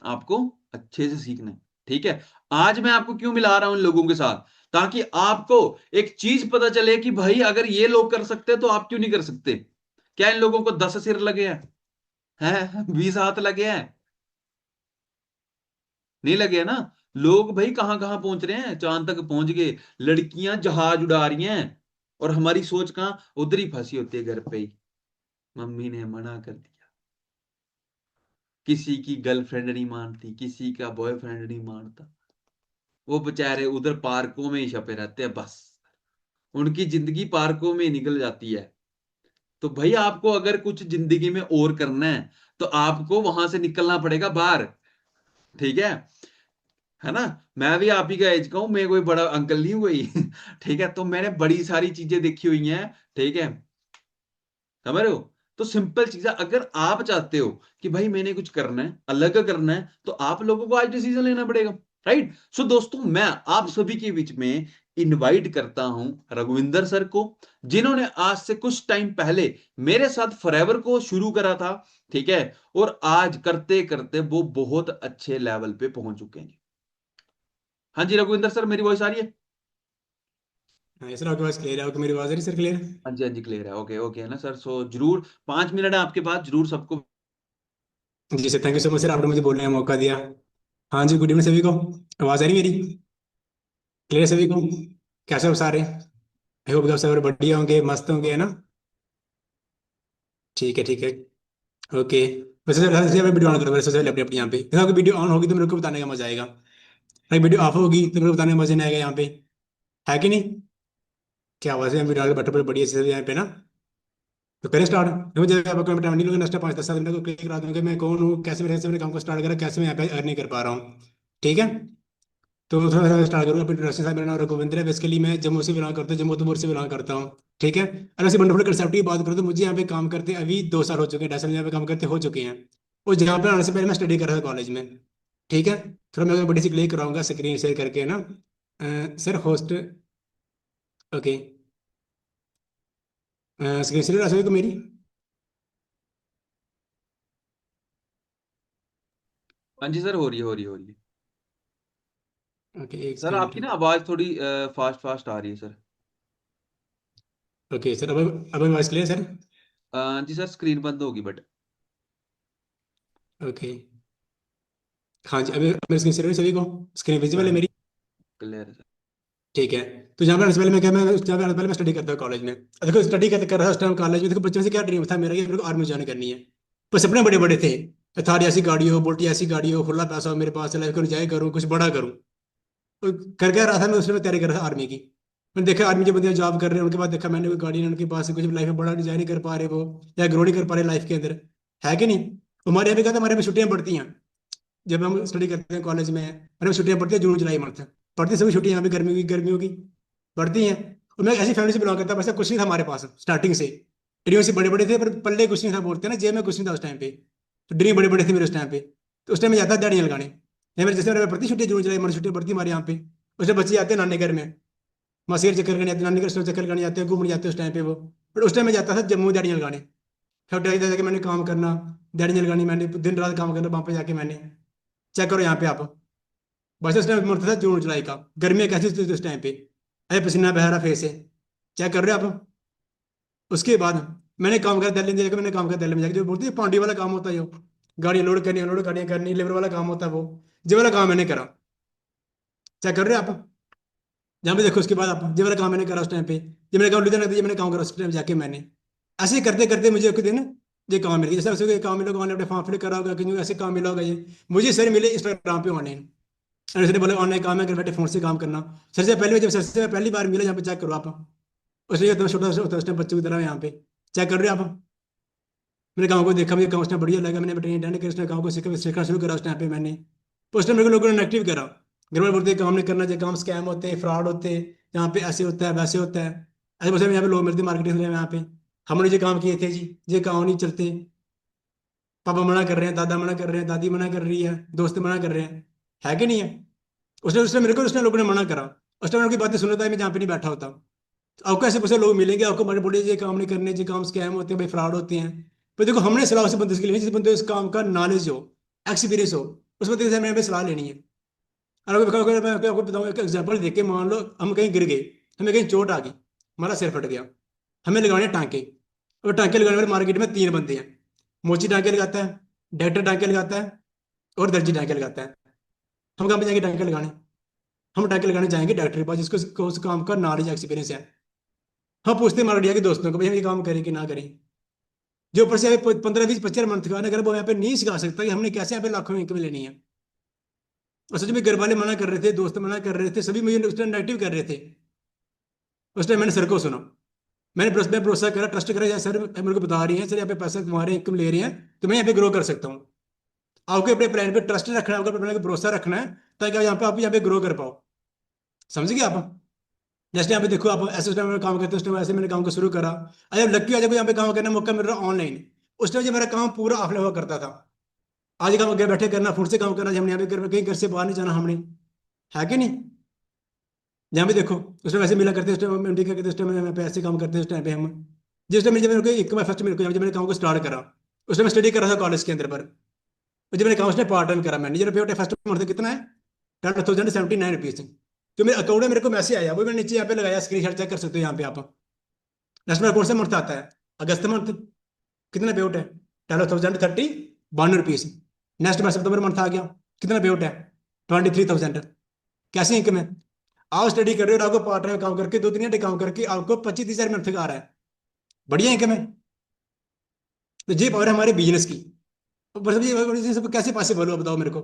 आपको अच्छे से सीखना है, ठीक है। आज मैं आपको क्यों मिला रहा हूं इन लोगों के साथ, ताकि आपको एक चीज पता चले कि भाई अगर ये लोग कर सकते हैं तो आप क्यों नहीं कर सकते। क्या इन लोगों को 10 सिर लगे हैं 20 हाथ लगे हैं? नहीं लगे है ना। लोग भाई कहां कहां पहुंच रहे हैं, चांद तक पहुंच गए, लड़कियां जहाज उड़ा रही हैं, और हमारी सोच कहां, उधर ही फंसी होती है घर पे ही। मम्मी ने मना कर दिया, किसी की गर्लफ्रेंड नहीं मानती, किसी का बॉयफ्रेंड नहीं मानता, वो बेचारे उधर पार्कों में ही छपे रहते हैं बस। उनकी जिंदगी पार्कों में ही निकल जाती है। तो भाई आपको अगर कुछ जिंदगी में और करना है तो आपको वहां से निकलना पड़ेगा बाहर, ठीक है ना। मैं भी आप ही का एज का हूं, मैं कोई बड़ा अंकल नहीं हूं कोई ठीक है। तो मैंने बड़ी सारी चीजें देखी हुई हैं, ठीक है, समझ रहे हो। तो सिंपल चीज है, अगर आप चाहते हो कि भाई मैंने कुछ करना है, अलग करना है, तो आप लोगों को आज डिसीजन लेना पड़ेगा, राइट। सो दोस्तों, मैं आप सभी के बीच में इनवाइट करता हूं रघुविंदर सर को, जिन्होंने आज से कुछ टाइम पहले मेरे साथ फॉरएवर को शुरू करा था, ठीक है, और आज करते करते वो बहुत अच्छे लेवल पे पहुंच चुके हैं। हाँ जी रघुविंदर सर, मेरी वॉइस आ रही है? हाँ सर, आपके पास क्लियर है? आपको मेरी आवाज आ रही है सर, क्लियर? हाँ जी, हाँ जी, क्लियर है। ओके ओके है ना सर। सो जरूर 5 मिनट है आपके पास, जरूर सबको। जी sir, thank you so much sir, आपने मुझे बोलने का मौका दिया। हाँ जी, गुड इवनिंग सभी को। आवाज आ रही मेरी क्लियर सभी को? कैसे हो सारे? आई होप आप सब बढ़िया होंगे, मस्त होंगे, है ना? ठीक है, ठीक है। ओके। वैसे सर सबसे वीडियो ऑन करो, वैसे सबसे अपनी अपनी यहाँ पे देखो, आपकी वीडियो ऑन होगी तो मेरे को बताने का मजा आएगा, अगर वीडियो ऑफ होगी तो मेरे को बताने का मजा नहीं आएगा यहाँ पे, है कि नहीं? क्या आवाज़ है? वीडियो बैठे बैठे बढ़िया से यहाँ पे ना। तो करें स्टार्ट। मुझे आपको टाइम नहीं लगा, नेक्स्ट 5-10 मिनट को क्लिक करा दूंगा मैं कौन हूँ, कैसे मैंने काम को स्टार्ट करा, कैसे मैं यहाँ पे अर्निंग कर पा रहा हूँ। ठीक है, तो थोड़ा सा स्टार्ट करूँगा। अपनी इंट्रोडक्शन साहब, मेरा नाम रघुविंदर है। बेसिकली मैं जम्मू से बिलोंग करता हूँ, जम्मू तवी से बिलोंग करता हूँ। ठीक है, अगर ऐसे वंडरफुल कंसेप्ट की बात करूँ तो मुझे यहाँ पे काम करते अभी 2 साल हो चुके हैं, 2.5 साल यहाँ पे काम करते हो चुके हैं। और जहाँ पे आने से पहले मैं स्टडी कर रहा था कॉलेज में। ठीक है, थोड़ा मैं बड़ी सी क्लिक कराऊंगा स्क्रीन शेयर करके ना। Sir host, okay, screen share आ को मेरी? हाँ जी सर, हो रही है, हो रही है, हो रही है। ओके, एक सर मिनट। आपकी ना आवाज थोड़ी फास्ट फास्ट आ रही है सर। ओके सर, अब वॉइस क्लियर सर? जी सर, स्क्रीन बंद होगी बट। ओके, हाँ जी, अभी मेरी स्क्रीन शेयर सभी को? स्क्रीन विजिबल है मेरी? क्लियर है सर। ठीक है, तो जहाँ पर पहले मैं क्या, मैं जहाँ पे पहले मैं स्टडी करता हूँ कॉलेज में। देखो स्टडी कर रहा था उस टाइम कॉलेज में, देखो बच्चों से क्या ड्रीम था मेरा कि मेरे को आर्मी ज्वाइन करनी है। पर सपने बड़े बड़े थे, थारी ऐसी गाड़ी हो, बोल्टी ऐसी गाड़ी हो, खुला पैसा हो मेरे पास, लाइफ को एंजॉय करूँ, कुछ बड़ा करूँ। तो कर क्या रहा था मैं, उसमें तैयारी कर रहा था आर्मी की। मैंने देखा आर्मी के बंदे जॉब कर रहे हैं, उनके बाद देखा मैंने कोई गाड़ी नहीं, उनके पास कुछ लाइफ में बड़ा डिजाइन नहीं कर पा रहे वो, या ग्रो नहीं कर पा रहे लाइफ के अंदर, है कि नहीं? हमारे यहाँ पे क्या था, हमारे यहाँ पे छुट्टियां पड़ती हैं जब हम स्टडी करते हैं कॉलेज में, हमारे यहाँ छुट्टियां पड़ती है जून जुलाई मंथ, पड़ती सभी छुट्टियां यहाँ पे गर्मियों की पड़ती हैं। और मैं ऐसी फैमिली से बिलोंग करता, वैसे कुछ नहीं था हमारे पास स्टार्टिंग से। ड्रीम से बड़े बड़े थे पर पल्ले कुछ नहीं था, बोलते हैं ना, जेब में कुछ नहीं था उस टाइम पे। तो ड्रीम बड़े बड़े थे मेरे उस टाइम पे। तो उस टाइम में जाता दाड़ियाँ लगाने, या मेरे जैसे मेरे पड़ती छुट्टी जून जुलाई मंथ छुट्टी पड़ती हमारे यहाँ पे। उसमें बच्चे आते हैं नानी घर में, मासी घर चक्कर करने आते, नानी घर से चक्कर करने आते हैं, घूमने जाते हैं उस टाइम पे वो। बट उस टाइम में जाता था जम्मू दाड़ियाँ लगाने, फिर जाके मैंने काम करना, दाड़ियाँ लगानी, मैंने दिन रात काम करना वहाँ पे जाके मैंने। चेक करो यहाँ पे आप, बस उस टाइम मंथ था जून जुलाई का, गर्मियाँ कैसी थी उस टाइम पे, अरे पसीना बह रहा फेस से। चेक कर रहे हो आप? उसके बाद मैंने काम करा दिल्ली में जाकर, मैंने काम करा दिल्ली में जाकर, जो बोलते हैं पांडी वाला काम होता है, जो गाड़ी लोड करनी, अनलोड गाड़ियाँ करनी, लेबर वाला काम होता है वो, ये वाला काम मैंने करा। चेक कर रहे हो आप? जहाँ पे देखो उसके बाद आप, ये वाला काम मैंने करा उस टाइम पे, ये मैंने काम लुधियाना ये मैंने काम करा उस टाइम जाके मैंने। ऐसे ही करते करते मुझे एक दिन ये काम मिल गया, जैसे ऐसे कोई काम मिला होगा, अपने फॉर्म फिल करा होगा, कहीं ऐसे काम मिला होगा, ये मुझे सर मिले इंस्टाग्राम पे ऑनलाइन। सर ने बोला ऑनलाइन काम है, घर बैठे फोन से काम करना। सर से पहले, जब सर से पहली बार मिला यहाँ पे, चेक करो आप, उसने इतना छोटा सा होता है उस टाइम बच्चों की तरह यहाँ पे। चेक कर रहे हो आप? मैंने गाँव को देखा, मुझे गाँव उस टाइम बढ़िया लगा, मैंने ट्रेनिंग अटेंड कर उसने गाँव को सीखना शुरू करा उस टाइम पे मैंने। तो उस टाइम मेरे को लोगों ने नेगेटिव करा, घर में बोलते काम नहीं करना चाहिए, काम स्कैम होते हैं, फ्रॉड होते हैं, यहाँ पे ऐसे होता है वैसे होता है। ऐसे बोलते यहाँ पे लोग मिलते मार्केटिंग में, यहाँ पे हमने जो काम किए थे जी, ये काम नहीं चलते, पापा मना कर रहे हैं, दादा मना कर रहे हैं, दादी मना कर रही है, दोस्त मना कर रहे हैं, है कि नहीं है? उसने उसने मेरे को उसने लोगों ने मना करा, उस टाइम उनकी बातें सुन रहा था मैं जहाँ पे नहीं बैठा होता। तो आपको ऐसे बहुत लोग मिलेंगे, आपको बड़े बड़े ये काम नहीं करने, ये काम स्कैम होते हैं भाई, फ्रॉड होते हैं। पर देखो हमने सलाह उस बंदे के लिए, जिस बंदे को इस काम का नॉलेज हो, एक्सपीरियंस हो, उस बंदे से हमें सलाह लेनी है। और मैं आपको बताऊँ एक एग्जाम्पल देख के, मान लो हम कहीं गिर गए, हमें कहीं चोट आ गई, हमारा सिर फट गया, हमें लगाने टांके, और टांके लगाने वाले मार्केट में 3 बंदे हैं, मोची टांके लगाता है, डॉक्टर टांके लगाता है, और दर्जी टांके लगाता है। हम कहाँ पे जाएंगे टांके लगाने? हम टांके लगाने जाएंगे डॉक्टर के पास, जिसको उस काम का नॉलेज एक्सपीरियंस है। हम पूछते हैं मार्केट के दोस्तों को, भाई हम ये काम करें कि ना करें। जो ऊपर से 15-20-25 मंथ का अगर वो यहाँ पे नहीं सिखा सकता कि हमने कैसे यहाँ पे लाखों में इनकम लेनी है। और सच में घर वाले मना कर रहे थे, दोस्त मना कर रहे थे, सभी मुझे उस टाइम नेगेटिव कर रहे थे। उस टाइम मैंने सर को सुना, मैं भरोसा करा, ट्रस्ट करा, सर मेरे को बता रही है, सर यहाँ पे पैसा कमा रहे हैं, इनकम ले रहे हैं, तो मैं यहाँ पे ग्रो कर सकता हूँ। आपको अपने प्लान पे ट्रस्ट रखना है, आपको अपने प्लान पे भरोसा रखना है, ताकि आप यहाँ पे ग्रो कर पाओ। समझ गए आप? जैसे यहाँ पे देखो आप, ऐसे टाइम में काम करते हैं, उस टाइम ऐसे मैंने काम को शुरू करा। अरे लक्की आज यहाँ पे काम करने का मौका मिल रहा है ऑनलाइन, उस टाइम जो मेरा काम पूरा ऑफलाइन हुआ करता था। आज काम घर बैठे करना, फोन से काम करना, हमने यहाँ पे कहीं घर से बाहर नहीं जाना हमने, है कि नहीं? यहाँ पे देखो उस टाइम ऐसे मिला करते, उस टाइम हम करते, उस टाइम हम पैसे काम करते, उस टाइम पे हम जिस टाइम जब मेरे को एक मैं फर्स्ट मेरे को जब मैंने काम को स्टार्ट करा, उस टाइम मैं स्टडी कर रहा था कॉलेज के अंदर पर। और जब मैंने काम उसने पार्ट टाइम करा, मैनेजर पे फर्स्ट मंथ कितना है, 10,079 रुपीज। जो मेरे अकाउंट में मेरे को मैसेज आया वो मैंने नीचे यहाँ पे लगाया, स्क्रीन शॉट चेक कर सकते हो यहाँ पे आप। नेक्स्ट मेरा कौन सा मंथ आता है, अगस्त मंथ, कितना पे आउट है, 12,032 रुपीज। नेक्स्ट मेरा सितंबर मंथ आ गया, कितना पे आउट है, 23,000। कैसी इनकम है? आप स्टडी कर रहे हो और आपको पार्ट टाइम काम करके 2-3 घंटे काम करके आपको 25-30 हजार मंथ का आ रहा है, बढ़िया इनकम है। तो ये पावर है हमारे बिजनेस की। तो बस ये सब कैसे पॉसिबल हो बताओ मेरे को?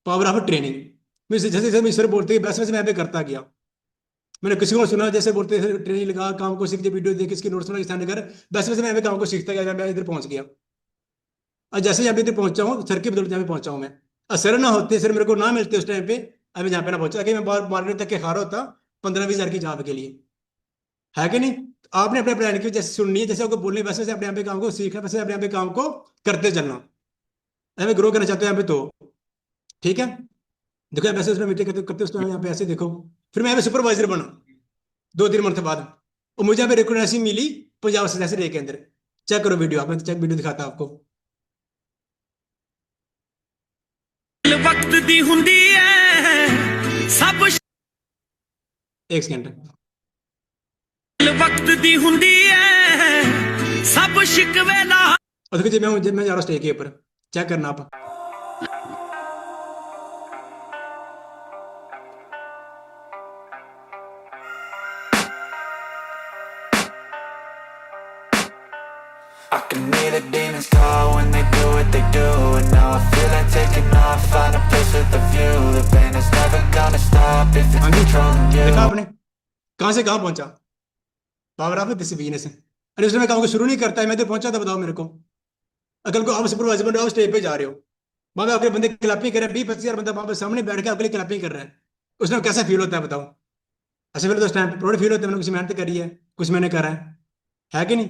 Power of training. मैं जैसे जैसे सर बोलते हैं वैसे वैसे मैं यहाँ पे करता गया। मैंने किसी को सुना जैसे बोलते थे ट्रेनिंग लगा, काम को सीख, वीडियो देख, इसके नोट्स बना, स्टैंड कर, वैसे वैसे मैं यहाँ पे काम को सीखता गया, मैं इधर पहुंच गया। और जैसे यहाँ पे इधर पहुंचा हूँ सर की बदौलत यहाँ पे पहुंचा हूँ मैं। और सर ना होते, सर मेरे को ना मिलते उस टाइम पे, अभी यहाँ पे ना पहुंचा कि मैं मार्केट तक के खा रहा होता 15-20 हजार की जॉब के लिए, है कि नहीं? तो आपने अपने प्लान की जैसे सुननी है, जैसे आपको बोलनी है, वैसे वैसे अपने यहाँ पे काम को सीखना, वैसे अपने यहाँ पे काम को करते चलना। हमें ग्रो करना चाहते हो यहाँ पे तो ठीक है। देखो वैसे उसमें मीटिंग करते करते उस टाइम यहाँ पे ऐसे देखो, फिर मैं यहाँ पे सुपरवाइजर बना 2-3 मंथ बाद, और मुझे यहाँ पे रिकॉग्निशन मिली पंजाब से डे के अंदर। चेक करो वीडियो, आप चेक वीडियो दिखाता आपको। वक्त दी हुंदी है सब, एक सेकंड। वक्त दी हुंदी है सब शिकवे ला। और देखो जब मैं जा रहा हूँ स्टेज के ऊपर, चेक करना आप। I can hear the demons call when they do what they do. And now I feel like taking off, find a place with a view. The pain is never gonna stop if it's हाँ जी, controlling you. देखा आपने कहाँ से कहाँ पहुंचा? Power of this business है। अरे उसने मैं काम को शुरू नहीं करता है, मैं तो पहुंचा था, बताओ मेरे को। अकल को आप सुपरवाइजर बन रहे हो, स्टेज पे जा रहे हो, वहां पे आपके बंदे क्लैपिंग कर रहे हैं, 20-25 हजार बंदा वहां पे सामने बैठ के आपके लिए क्लैपिंग कर रहा है, उसमें कैसा फील होता है बताओ? ऐसे फील तो उस टाइम पे प्राउड फील होता है, मैंने कुछ मेहनत करी है, कुछ मैंने करा है कि नहीं?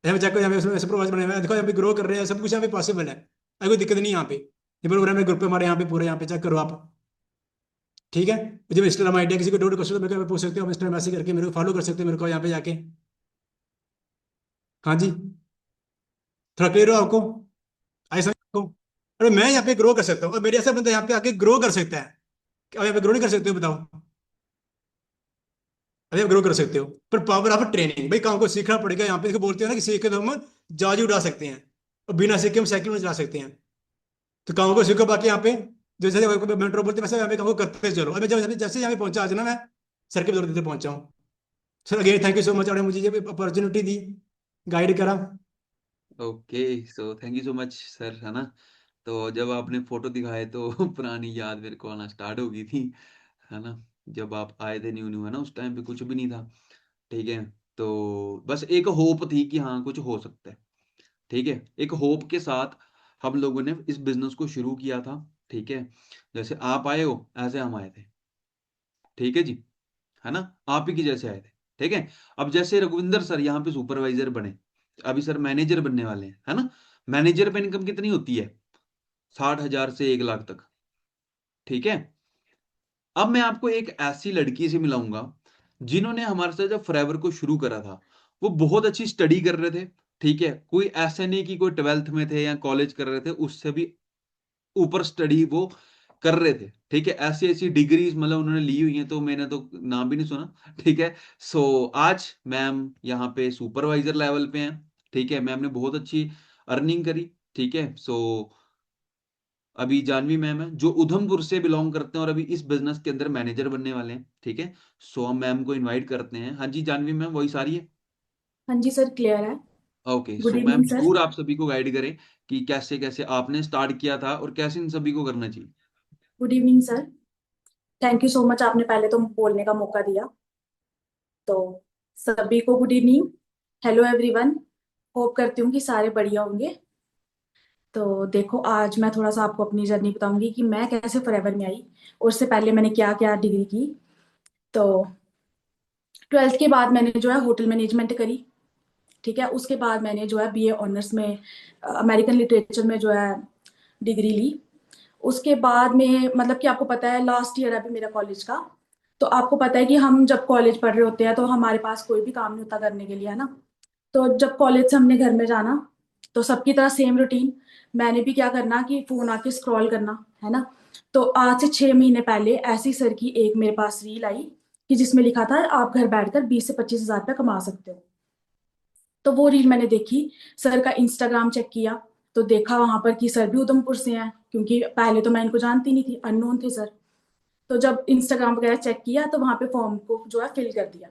यहाँ पे चेक करो, यहाँ पे सुपरवाइजर बने हुए हैं, देखो यहाँ पे ग्रो कर रहे हैं, सब कुछ यहाँ पे पॉसिबल है, कोई दिक्कत नहीं यहाँ पे। ये प्रोग्राम है ग्रुप पे हमारे यहाँ पे पूरे, यहाँ पे चेक करो आप, ठीक है? जब इंस्टाग्राम आइडिया किसी को डाउट क्वेश्चन तो मेरे को पूछ सकते हो, आप इंस्टाग्राम मैसेज करके मेरे को फॉलो कर सकते हो, मेरे को यहाँ पे जाके। हाँ जी, थोड़ा क्लियर हो आपको? आई समझ को? अरे मैं यहाँ पे ग्रो कर सकता हूँ, और मेरे ऐसा बंदा यहाँ पे आके ग्रो कर सकता है, क्या यहाँ पे ग्रो नहीं कर सकते हो बताओ? अभी आप ग्रो कर सकते हो, पर पावर ऑफ ट्रेनिंग, भाई काम को सीखना पड़ेगा। यहाँ पे इसको बोलते हैं ना कि सीख के तो हम जहाज उड़ा सकते हैं, और बिना सीखे हम साइकिल में चला सकते हैं। तो काम को सीखो, बाकी यहाँ पे जैसे मेट्रो बोलते हैं वैसे यहाँ पे काम को करते चलो। अभी जब जैसे यहाँ पे पहुंचा आज ना, मैं सर के बदौलत पहुंचा हूँ। Sir again thank you so much, आपने मुझे ये अपॉर्चुनिटी दी, गाइड करा। Okay, so thank you so much sir, है ना? तो जब आपने फोटो दिखाए तो पुरानी याद मेरे को आना स्टार्ट हो गई थी, है ना? जब आप आए थे न्यू न्यू, है ना, उस टाइम पे कुछ भी नहीं था, ठीक है? तो बस एक होप थी कि हाँ कुछ हो सकता है, ठीक है? एक होप के साथ हम लोगों ने इस बिजनेस को शुरू किया था, ठीक है? जैसे आप आए हो ऐसे हम आए थे, ठीक है जी, है ना? आप ही की जैसे आए थे, ठीक है? अब जैसे रघुविंदर सर यहाँ पे सुपरवाइजर बने, अभी सर मैनेजर बनने वाले हैं, है ना? मैनेजर पे इनकम कितनी होती है? 60,000 से 1 लाख तक, ठीक है? अब मैं आपको एक ऐसी लड़की से मिलाऊंगा जिन्होंने हमारे साथ जब फॉरएवर को शुरू करा था, वो बहुत अच्छी स्टडी कर रहे थे, ठीक है? कोई ऐसे नहीं कि कोई 12th में थे या कॉलेज कर रहे थे, उससे भी ऊपर स्टडी वो कर रहे थे, ठीक है? ऐसी ऐसी डिग्रीज मतलब उन्होंने ली हुई हैं, तो मैंने तो नाम भी नहीं सुना, ठीक है? सो आज मैम यहाँ पे सुपरवाइजर लेवल पे हैं, ठीक है? मैम ने बहुत अच्छी अर्निंग करी, ठीक है? सो अभी जानवी मैम है जो उधमपुर से बिलोंग करते हैं और अभी इस बिजनेस के अंदर मैनेजर बनने वाले हैं, ठीक है? सो हम मैम को इनवाइट करते हैं। हाँ जी जानवी मैम, वॉइस आ रही है? हाँ जी सर, क्लियर है। Okay, good so ma'am evening sir. जरूर आप सभी को गाइड करें कि कैसे कैसे आपने स्टार्ट किया था और कैसे इन सभी को करना चाहिए। Good evening sir, thank you so much, आपने पहले तो बोलने का मौका दिया। तो सभी को good evening, hello everyone, hope करती हूँ कि सारे बढ़िया होंगे। तो देखो आज मैं थोड़ा सा आपको अपनी जर्नी बताऊंगी कि मैं कैसे फॉरएवर में आई और उससे पहले मैंने क्या क्या डिग्री की। तो 12th के बाद मैंने जो है होटल मैनेजमेंट करी, ठीक है। उसके बाद मैंने जो है BA ऑनर्स में अमेरिकन लिटरेचर में जो है डिग्री ली। उसके बाद में मतलब कि आपको पता है लास्ट ईयर अभी मेरा कॉलेज का, तो आपको पता है कि हम जब कॉलेज पढ़ रहे होते हैं तो हमारे पास कोई भी काम नहीं होता करने के लिए, है ना। तो जब कॉलेज से हमने घर में जाना तो सबकी तरह सेम रूटीन, मैंने भी क्या करना कि फोन आके स्क्रॉल करना, है ना। तो आज से 6 महीने पहले ऐसी सर की एक मेरे पास रील आई कि जिसमें लिखा था आप घर बैठकर 20 से 25 हज़ार रुपया कमा सकते हो। तो वो रील मैंने देखी, सर का इंस्टाग्राम चेक किया तो देखा वहां पर कि सर भी उधमपुर से हैं, क्योंकि पहले तो मैं इनको जानती नहीं थी, अननोन थे सर। तो जब इंस्टाग्राम वगैरह चेक किया तो वहां पे फॉर्म को जो है फिल कर दिया।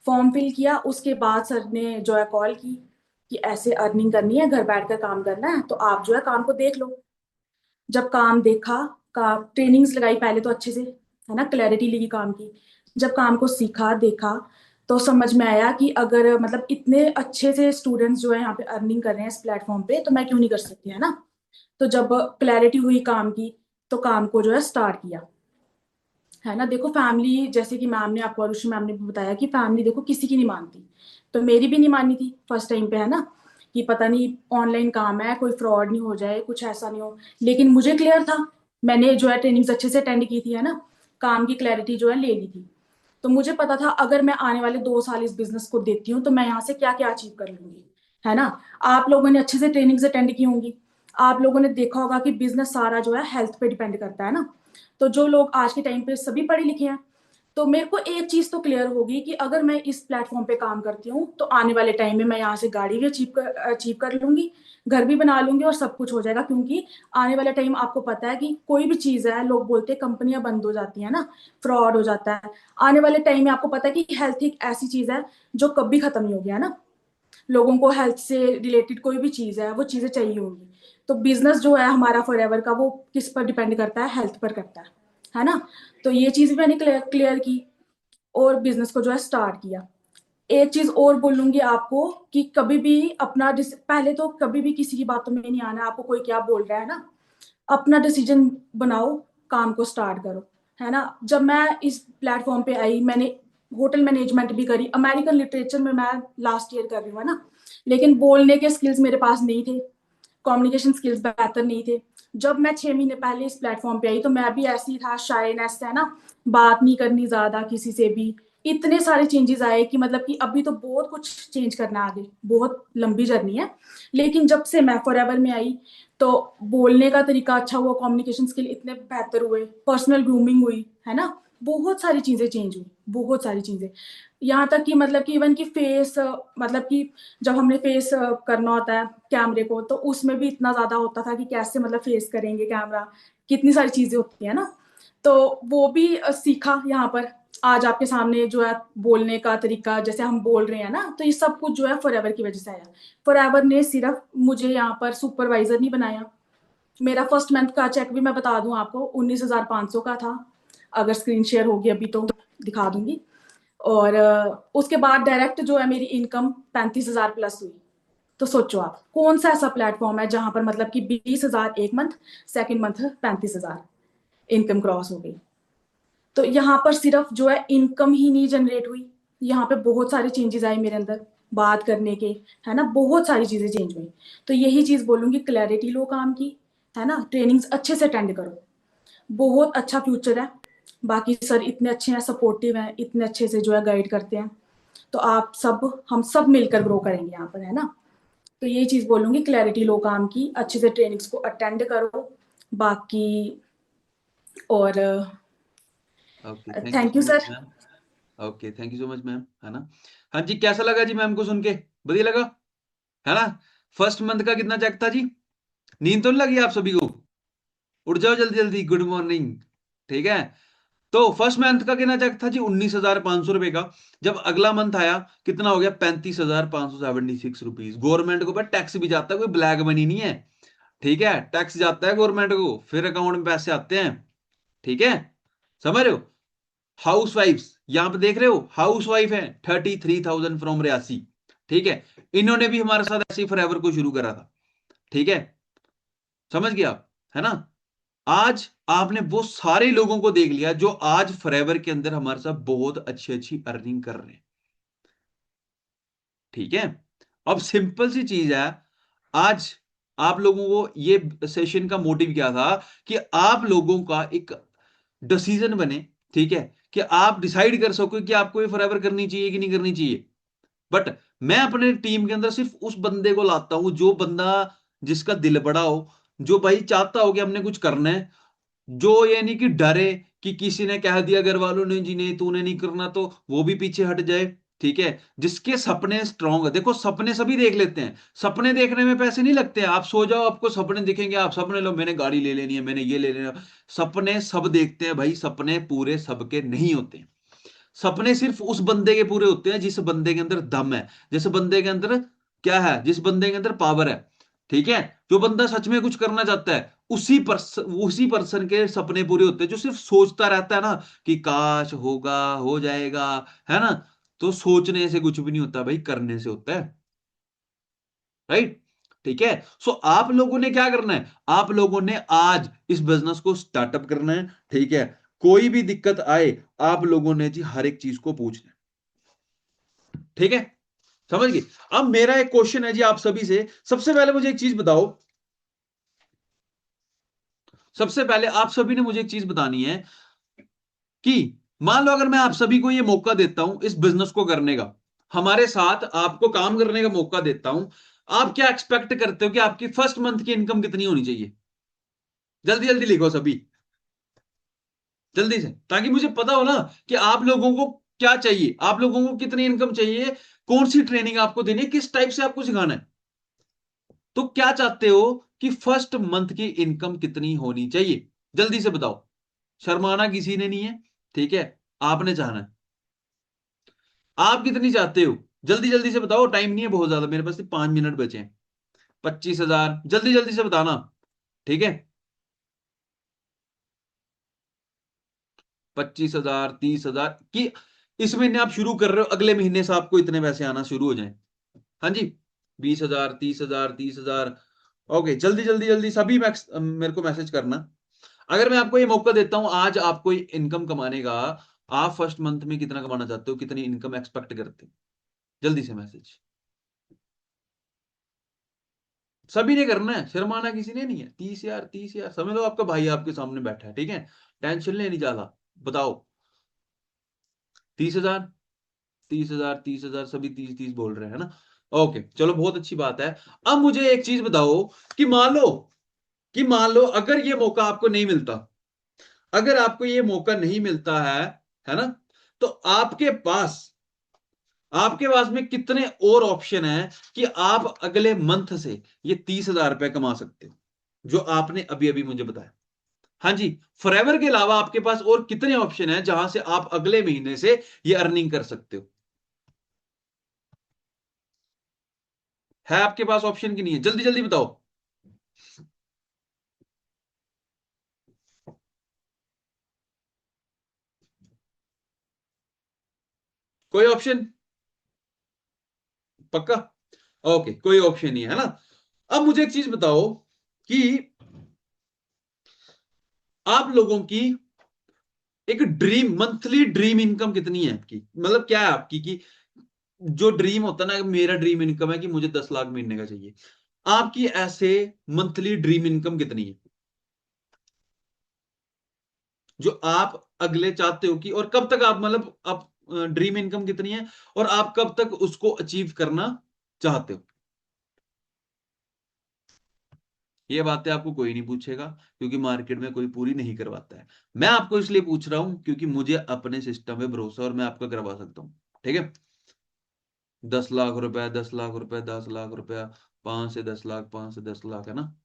फॉर्म फिल किया, उसके बाद सर ने जो है कॉल की कि ऐसे अर्निंग करनी है, घर बैठकर काम करना है, तो आप जो है काम को देख लो। जब काम देखा, का ट्रेनिंग्स लगाई पहले तो अच्छे से, है ना, क्लैरिटी ली काम की। जब काम को सीखा देखा तो समझ में आया कि अगर मतलब इतने अच्छे से स्टूडेंट्स जो है यहाँ पे अर्निंग कर रहे हैं इस प्लेटफॉर्म पे, तो मैं क्यों नहीं कर सकती, है ना। तो जब क्लैरिटी हुई काम की तो काम को जो है स्टार्ट किया, है ना। देखो फैमिली, जैसे कि मैम ने आपको, अरुषि मैम ने भी बताया कि फैमिली देखो किसी की नहीं मानती, तो मेरी भी नहीं मानी थी फर्स्ट टाइम पे, है ना, कि पता नहीं ऑनलाइन काम है, कोई फ्रॉड नहीं हो जाए, कुछ ऐसा नहीं हो। लेकिन मुझे क्लियर था, मैंने जो है ट्रेनिंग्स अच्छे से अटेंड की थी, है ना, काम की क्लैरिटी जो है ले ली थी। तो मुझे पता था अगर मैं आने वाले 2 साल इस बिजनेस को देती हूँ तो मैं यहाँ से क्या क्या अचीव कर लूंगी, है ना। आप लोगों ने अच्छे से ट्रेनिंग्स अटेंड की होंगी, आप लोगों ने देखा होगा कि बिजनेस सारा जो है हेल्थ पे डिपेंड करता है ना। तो जो लोग आज के टाइम पे सभी पढ़े लिखे हैं, तो मेरे को एक चीज तो क्लियर होगी कि अगर मैं इस प्लेटफॉर्म पे काम करती हूँ तो आने वाले टाइम में मैं यहाँ से गाड़ी भी अचीव कर लूंगी, घर भी बना लूंगी और सब कुछ हो जाएगा। क्योंकि आने वाला टाइम आपको पता है कि कोई भी चीज है, लोग बोलते हैं कंपनियां बंद हो जाती है ना, फ्रॉड हो जाता है। आने वाले टाइम में आपको पता है कि हेल्थ एक ऐसी चीज है जो कभी खत्म नहीं होगी, है ना। लोगों को हेल्थ से रिलेटेड कोई भी चीज है वो चीजें चाहिए होंगी। तो बिजनेस जो है हमारा फॉरएवर का, वो किस पर डिपेंड करता है, हेल्थ पर करता है ना। तो ये चीज भी मैंने क्लियर की और बिजनेस को जो है स्टार्ट किया। एक चीज और बोलूंगी आपको कि कभी भी अपना पहले तो कभी भी किसी की बातों में नहीं आना, आपको कोई क्या बोल रहा है ना, अपना डिसीजन बनाओ, काम को स्टार्ट करो, है ना। जब मैं इस प्लेटफॉर्म पे आई, मैंने होटल मैनेजमेंट भी करी, अमेरिकन लिटरेचर में मैं लास्ट ईयर कर रही हूँ, है ना। लेकिन बोलने के स्किल्स मेरे पास नहीं थे, कम्युनिकेशन स्किल्स बेहतर नहीं थे। जब मैं 6 महीने पहले इस प्लेटफॉर्म पे आई तो मैं भी ऐसी ही था, शायनेस, है ना, बात नहीं करनी ज्यादा किसी से भी। इतने सारे चेंजेस आए कि मतलब कि अभी तो बहुत कुछ चेंज करना है आगे, बहुत लंबी जर्नी है। लेकिन जब से मैं फॉरएवर में आई तो बोलने का तरीका अच्छा हुआ, कम्युनिकेशन स्किल इतने बेहतर हुए, पर्सनल ग्रूमिंग हुई, है ना, बहुत सारी चीजें चेंज हुई, बहुत सारी चीजें। यहाँ तक कि मतलब कि इवन की फेस, मतलब कि जब हमने फेस करना होता है कैमरे को, तो उसमें भी इतना ज्यादा होता था कि कैसे मतलब फेस करेंगे कैमरा, कितनी सारी चीजें होती है ना। तो वो भी सीखा यहाँ पर। आज आपके सामने जो है बोलने का तरीका, जैसे हम बोल रहे हैं ना, तो ये सब कुछ जो है फॉरएवर की वजह से आया। फॉरएवर ने सिर्फ मुझे यहाँ पर सुपरवाइजर नहीं बनाया, मेरा फर्स्ट मंथ का चेक भी मैं बता दूं आपको 19,500 का था। अगर स्क्रीन शेयर होगी अभी तो दिखा दूंगी। और उसके बाद डायरेक्ट जो है मेरी इनकम 35,000 प्लस हुई। तो सोचो आप कौन सा ऐसा प्लेटफॉर्म है जहां पर मतलब कि 20,000 एक month, second month 35,000 income cross हो गई। तो यहाँ पर सिर्फ जो है इनकम ही नहीं जनरेट हुई, यहाँ पे बहुत सारे चेंजेस आए मेरे अंदर बात करने के, है ना, बहुत सारी चीजें चेंज हुई। तो यही चीज बोलूंगी, क्लैरिटी लो काम की, है ना, ट्रेनिंग्स अच्छे से अटेंड करो, बहुत अच्छा फ्यूचर है। बाकी सर इतने अच्छे हैं, सपोर्टिव हैं, इतने अच्छे से जो है गाइड करते हैं। तो आप सब, हम सब मिलकर ग्रो करेंगे यहाँ पर, है ना। तो यही चीज बोलूंगी, क्लैरिटी लो काम की, अच्छे से ट्रेनिंग्स को अटेंड करो। बाकी और okay, thank you thank you so much sir. Ma'am. Okay, thank you so much ma'am, है ना। हाँ जी, कैसा लगा जी मैम को सुन के? बढ़िया लगा, है ना। फर्स्ट मंथ का कितना चेक था जी? नींद तो नहीं लगी आप सभी को? उठ जाओ जल्दी जल्दी, गुड मॉर्निंग। ठीक है, तो फर्स्ट मंथ का कितना चेक था जी? 19,500 रुपए का। जब अगला मंथ आया कितना हो गया? 35,576 रुपीज। गवर्नमेंट को टैक्स भी जाता है, कोई ब्लैक मनी नहीं है। ठीक है, टैक्स जाता है गवर्नमेंट को, फिर अकाउंट में पैसे आते हैं। ठीक है, समझ रहे हो। हाउस वाइफ्स यहां पे देख रहे हो, हाउस वाइफ है 33,000 फ्रॉम रियासी। ठीक है, इन्होंने भी हमारे साथ ऐसे ही फॉरएवर को शुरू करा था। ठीक है, समझ गया आप, है ना। आज आपने वो सारे लोगों को देख लिया जो आज फॉरएवर के अंदर हमारे साथ बहुत अच्छी अच्छी अर्निंग कर रहे हैं। ठीक है, अब सिंपल सी चीज है, आज आप लोगों को ये सेशन का मोटिव क्या था कि आप लोगों का एक डिसीजन बने, ठीक है, कि आप डिसाइड कर सको कि आपको ये फॉरएवर करनी चाहिए कि नहीं करनी चाहिए। बट मैं अपने टीम के अंदर सिर्फ उस बंदे को लाता हूं जो बंदा, जिसका दिल बड़ा हो, जो भाई चाहता हो कि हमने कुछ करना है, जो ये नहीं कि डरे कि किसी ने कह दिया घर वालों ने जी नहीं तूने नहीं करना तो वो भी पीछे हट जाए, ठीक है। जिसके सपने स्ट्रांग है, देखो सपने सभी देख लेते हैं, सपने देखने में पैसे नहीं लगते हैं। आप सो जाओ आपको सपने दिखेंगे, आप सपने लो मैंने गाड़ी ले लेनी है, मैंने ये ले लेना, सपने सब देखते हैं भाई, सपने पूरे सबके नहीं होते हैं। सपने सिर्फ उस बंदे के पूरे होते हैं जिस बंदे के अंदर दम है, जिस बंदे के अंदर क्या है, जिस बंदे के अंदर पावर है, ठीक है। जो बंदा सच में कुछ करना चाहता है उसी पर्सन के सपने पूरे होते हैं। जो सिर्फ सोचता रहता है ना कि काश होगा, हो जाएगा, है ना, तो सोचने से कुछ भी नहीं होता भाई, करने से होता है, राइट। ठीक है, सो आप लोगों ने क्या करना है, आप लोगों ने आज इस बिजनेस को स्टार्टअप करना है, ठीक है। कोई भी दिक्कत आए आप लोगों ने जी हर एक चीज को पूछना है, ठीक है, समझ गए। अब मेरा एक क्वेश्चन है जी आप सभी से, सबसे पहले मुझे एक चीज बताओ, सबसे पहले आप सभी ने मुझे एक चीज बतानी है कि मान लो अगर मैं आप सभी को ये मौका देता हूं इस बिजनेस को करने का, हमारे साथ आपको काम करने का मौका देता हूं, आप क्या एक्सपेक्ट करते हो कि आपकी फर्स्ट मंथ की इनकम कितनी होनी चाहिए? जल्दी जल्दी लिखो सभी, जल्दी से, ताकि मुझे पता हो ना कि आप लोगों को क्या चाहिए, आप लोगों को कितनी इनकम चाहिए, कौन सी ट्रेनिंग आपको देनी है, किस टाइप से आपको सिखाना है। तो क्या चाहते हो कि फर्स्ट मंथ की इनकम कितनी होनी चाहिए, जल्दी से बताओ। शर्माना किसी ने नहीं है, ठीक है, आपने चाहना है। आप कितनी चाहते हो, जल्दी जल्दी से बताओ, टाइम नहीं है बहुत ज्यादा, मेरे पास सिर्फ 5 मिनट बचे हैं। 25,000, जल्दी जल्दी से बताना, ठीक है। 25,000, 30,000 की इस महीने आप शुरू कर रहे हो, अगले महीने से आपको इतने पैसे आना शुरू हो जाए। हाँ जी, 20,000, 30,000, 30,000। ओके, जल्दी जल्दी जल्दी सभी मेरे को मैसेज करना। अगर मैं आपको ये मौका देता हूं आज आपको इनकम कमाने का, आप फर्स्ट मंथ में कितना कमाना चाहते हो, कितनी इनकम एक्सपेक्ट करते हो, जल्दी से मैसेज। सभी ने करना है, शर्माना किसी ने नहीं है। 30,000, 30,000 समझ लो आपका भाई आपके सामने बैठा है, ठीक है, टेंशन लेनी ज्यादा। बताओ 30,000, 30,000, 30,000, सभी 30-30 बोल रहे हैं ना। ओके चलो बहुत अच्छी बात है। अब मुझे एक चीज बताओ कि मान लो अगर ये मौका आपको नहीं मिलता, अगर आपको ये मौका नहीं मिलता है ना, तो आपके पास में कितने और ऑप्शन है कि आप अगले मंथ से ये 30,000 रुपए कमा सकते हो, जो आपने अभी अभी मुझे बताया। हाँ जी, फॉरएवर के अलावा आपके पास और कितने ऑप्शन हैं जहां से आप अगले महीने से ये अर्निंग कर सकते हो? है आपके पास ऑप्शन की नहीं है, जल्दी जल्दी बताओ। कोई ऑप्शन? पक्का? ओके, कोई ऑप्शन नहीं है ना। अब मुझे एक चीज बताओ कि आप लोगों की एक मंथली ड्रीम इनकम कितनी है आपकी, मतलब क्या है आपकी कि जो ड्रीम होता है ना, मेरा ड्रीम इनकम है कि मुझे 10 लाख महीने का चाहिए, आपकी ऐसे मंथली ड्रीम इनकम कितनी है जो आप अगले चाहते हो कि, और कब तक आप, मतलब आप ड्रीम इनकम कितनी है और आप कब तक उसको अचीव करना चाहते हो? ये बातें आपको कोई नहीं पूछेगा क्योंकि मार्केट में कोई पूरी नहीं करवाता है। मैं आपको इसलिए पूछ रहा हूं क्योंकि मुझे अपने सिस्टम पे भरोसा और मैं आपका करवा सकता हूं, ठीक है। 10 लाख रुपए, 10 लाख रुपए, 10 लाख रुपया, 5 से 10 लाख, 5 से 10 लाख, है ना।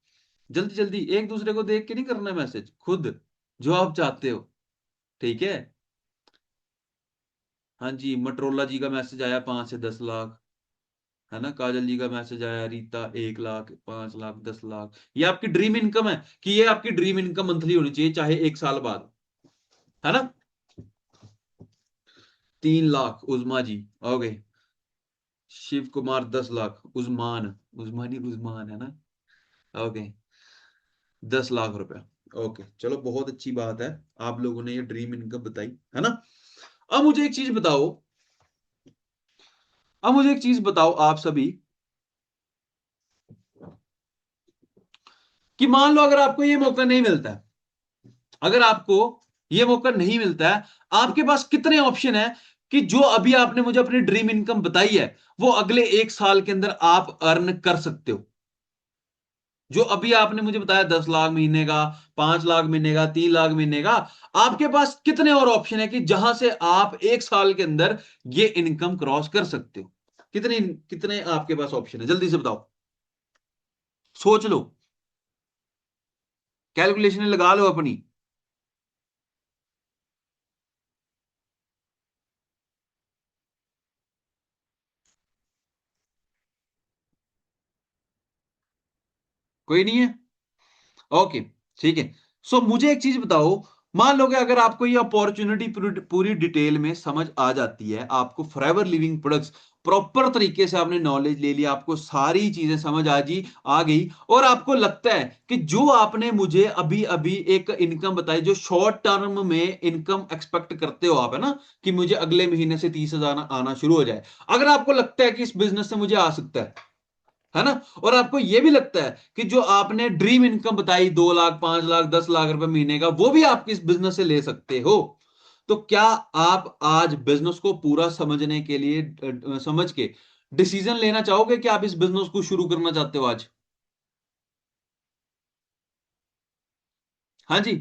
जल्दी जल्दी एक दूसरे को देख के नहीं करना मैसेज, खुद जो आप चाहते हो, ठीक है। हाँ जी, मटरोला जी का मैसेज आया 5 से 10 लाख, है ना। काजल जी का मैसेज आया, रीता 1 लाख, 5 लाख, 10 लाख। ये आपकी ड्रीम इनकम है कि ये आपकी ड्रीम इनकम मंथली होनी चाहिए, चाहे 1 साल बाद, है ना। 3 लाख उजमा जी, ओके। शिव कुमार 10 लाख, उस्मानी उस्मान, है ना, ओके। 10 लाख रुपए, ओके चलो बहुत अच्छी बात है, आप लोगों ने ये ड्रीम इनकम बताई, है ना। अब मुझे एक चीज बताओ, आप सभी कि मान लो अगर आपको ये मौका नहीं मिलता है, अगर आपको ये मौका नहीं मिलता है, आपके पास कितने ऑप्शन है कि जो अभी आपने मुझे अपनी ड्रीम इनकम बताई है वो अगले 1 साल के अंदर आप अर्न कर सकते हो। जो अभी आपने मुझे बताया 10 लाख महीने का, 5 लाख महीने का, 3 लाख महीने का, आपके पास कितने और ऑप्शन है कि जहां से आप 1 साल के अंदर ये इनकम क्रॉस कर सकते हो? कितने कितने आपके पास ऑप्शन है, जल्दी से बताओ, सोच लो, कैलकुलेशन लगा लो अपनी। कोई नहीं है? ओके, ठीक है। सो मुझे एक चीज बताओ, मान लो कि अगर आपको ये अपॉर्चुनिटी पूरी डिटेल में समझ आ जाती है, आपको फॉरएवर लिविंग प्रोडक्ट्स प्रॉपर तरीके से आपने नॉलेज ले लिया, आपको सारी चीजें समझ आ गई, और आपको लगता है कि जो आपने मुझे अभी अभी एक इनकम बताई, जो शॉर्ट टर्म में इनकम एक्सपेक्ट करते हो आप, है ना, कि मुझे अगले महीने से 30,000 आना शुरू हो जाए, अगर आपको लगता है कि इस बिजनेस से मुझे आ सकता है ना, और आपको यह भी लगता है कि जो आपने ड्रीम इनकम बताई 2 लाख, 5 लाख, 10 लाख रुपए महीने का, वो भी आप इस बिजनेस से ले सकते हो, तो क्या आप आज बिजनेस को पूरा समझने के लिए समझ के डिसीजन लेना चाहोगे कि आप इस बिजनेस को शुरू करना चाहते हो आज? हाँ जी।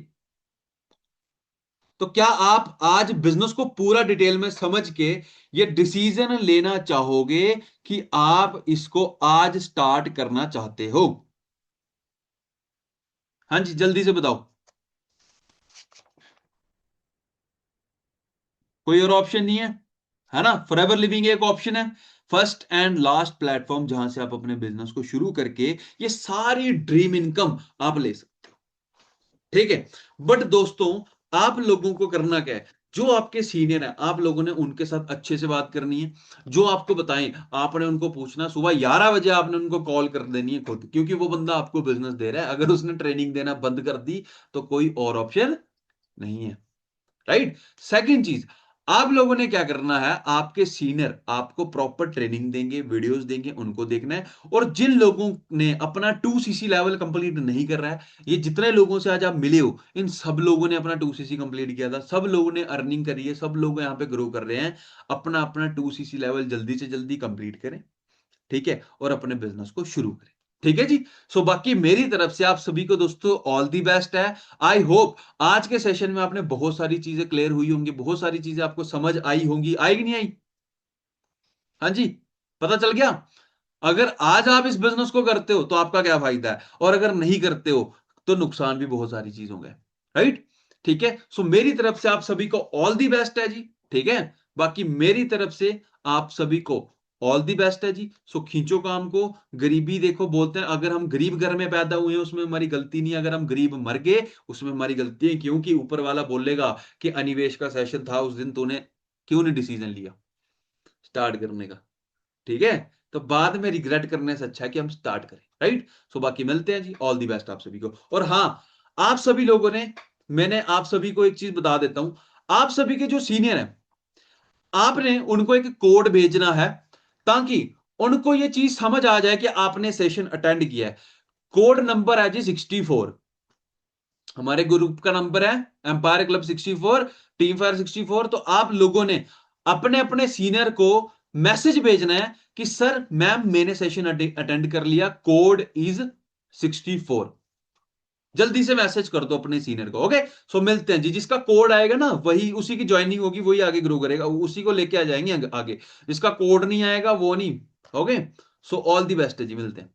तो क्या आप आज बिजनेस को पूरा डिटेल में समझ के ये डिसीजन लेना चाहोगे कि आप इसको आज स्टार्ट करना चाहते हो? हाँ जी, जल्दी से बताओ। कोई और ऑप्शन नहीं है ना? फॉरएवर लिविंग एक ऑप्शन है, फर्स्ट एंड लास्ट प्लेटफॉर्म जहां से आप अपने बिजनेस को शुरू करके ये सारी ड्रीम इनकम आप ले सकते हो, ठीक है। बट दोस्तों, आप लोगों को करना क्या है, जो आपके सीनियर है आप लोगों ने उनके साथ अच्छे से बात करनी है, जो आपको बताएं आपने उनको पूछना, सुबह 11 बजे आपने उनको कॉल कर देनी है खुद, क्योंकि वो बंदा आपको बिजनेस दे रहा है, अगर उसने ट्रेनिंग देना बंद कर दी तो कोई और ऑप्शन नहीं है, राइट। सेकंड चीज, आप लोगों ने क्या करना है, आपके सीनियर आपको प्रॉपर ट्रेनिंग देंगे, वीडियोस देंगे, उनको देखना है, और जिन लोगों ने अपना 2cc लेवल कंप्लीट नहीं कर रहा है, ये जितने लोगों से आज आप मिले हो, इन सब लोगों ने अपना 2cc कंप्लीट किया था, सब लोगों ने अर्निंग करी है, सब लोग यहाँ पे ग्रो कर रहे हैं, अपना अपना 2cc लेवल जल्दी से जल्दी कंप्लीट करें, ठीक है, और अपने बिजनेस को शुरू करें, ठीक है जी। सो बाकी मेरी तरफ से आप सभी को दोस्तों ऑल दी बेस्ट है। आई होप आज के सेशन में आपने बहुत सारी चीजें क्लियर हुई होंगी, बहुत सारी चीजें आपको समझ आई होंगी, आई कि नहीं आई? हाँ जी, पता चल गया? अगर आज आप इस बिजनेस को करते हो तो आपका क्या फायदा है, और अगर नहीं करते हो तो नुकसान भी बहुत सारी चीजों का है, राइट, ठीक है। सो मेरी तरफ से आप सभी को ऑल दी बेस्ट है जी, ठीक है। बाकी मेरी तरफ से आप सभी को ऑल दी बेस्ट है जी। सो खींचो काम को, गरीबी देखो, बोलते हैं अगर हम गरीब घर में पैदा हुए हैं उसमें हमारी गलती नहीं है, अगर हम गरीब मर गए उसमें हमारी गलती है, क्योंकि ऊपर वाला बोलेगा कि अनिवेश का सेशन था उस दिन, तूने क्यों नहीं डिसीजन लिया स्टार्ट करने का, ठीक है। तो बाद में रिग्रेट करने से अच्छा है कि हम स्टार्ट करें, राइट। सो बाकी मिलते हैं जी, ऑल दी बेस्ट आप सभी को। और हाँ, आप सभी लोगों ने, मैंने आप सभी को एक चीज बता देता हूं, आप सभी के जो सीनियर हैं आपने उनको एक कोड भेजना है ताकि उनको ये चीज समझ आ जाए कि आपने सेशन अटेंड किया है। कोड नंबर है जी 64, हमारे ग्रुप का नंबर है एम्पायर क्लब 64, टीम फायर 64। तो आप लोगों ने अपने अपने सीनियर को मैसेज भेजना है कि सर मैम मैंने सेशन अटेंड कर लिया, कोड इज 64। जल्दी से मैसेज कर दो अपने सीनियर को, ओके। सो मिलते हैं जी, जिसका कोड आएगा ना वही, उसी की ज्वाइनिंग होगी, वही आगे ग्रो करेगा, उसी को लेके आ जाएंगे आगे। जिसका कोड नहीं आएगा वो नहीं, okay. So all the best है जी, मिलते हैं।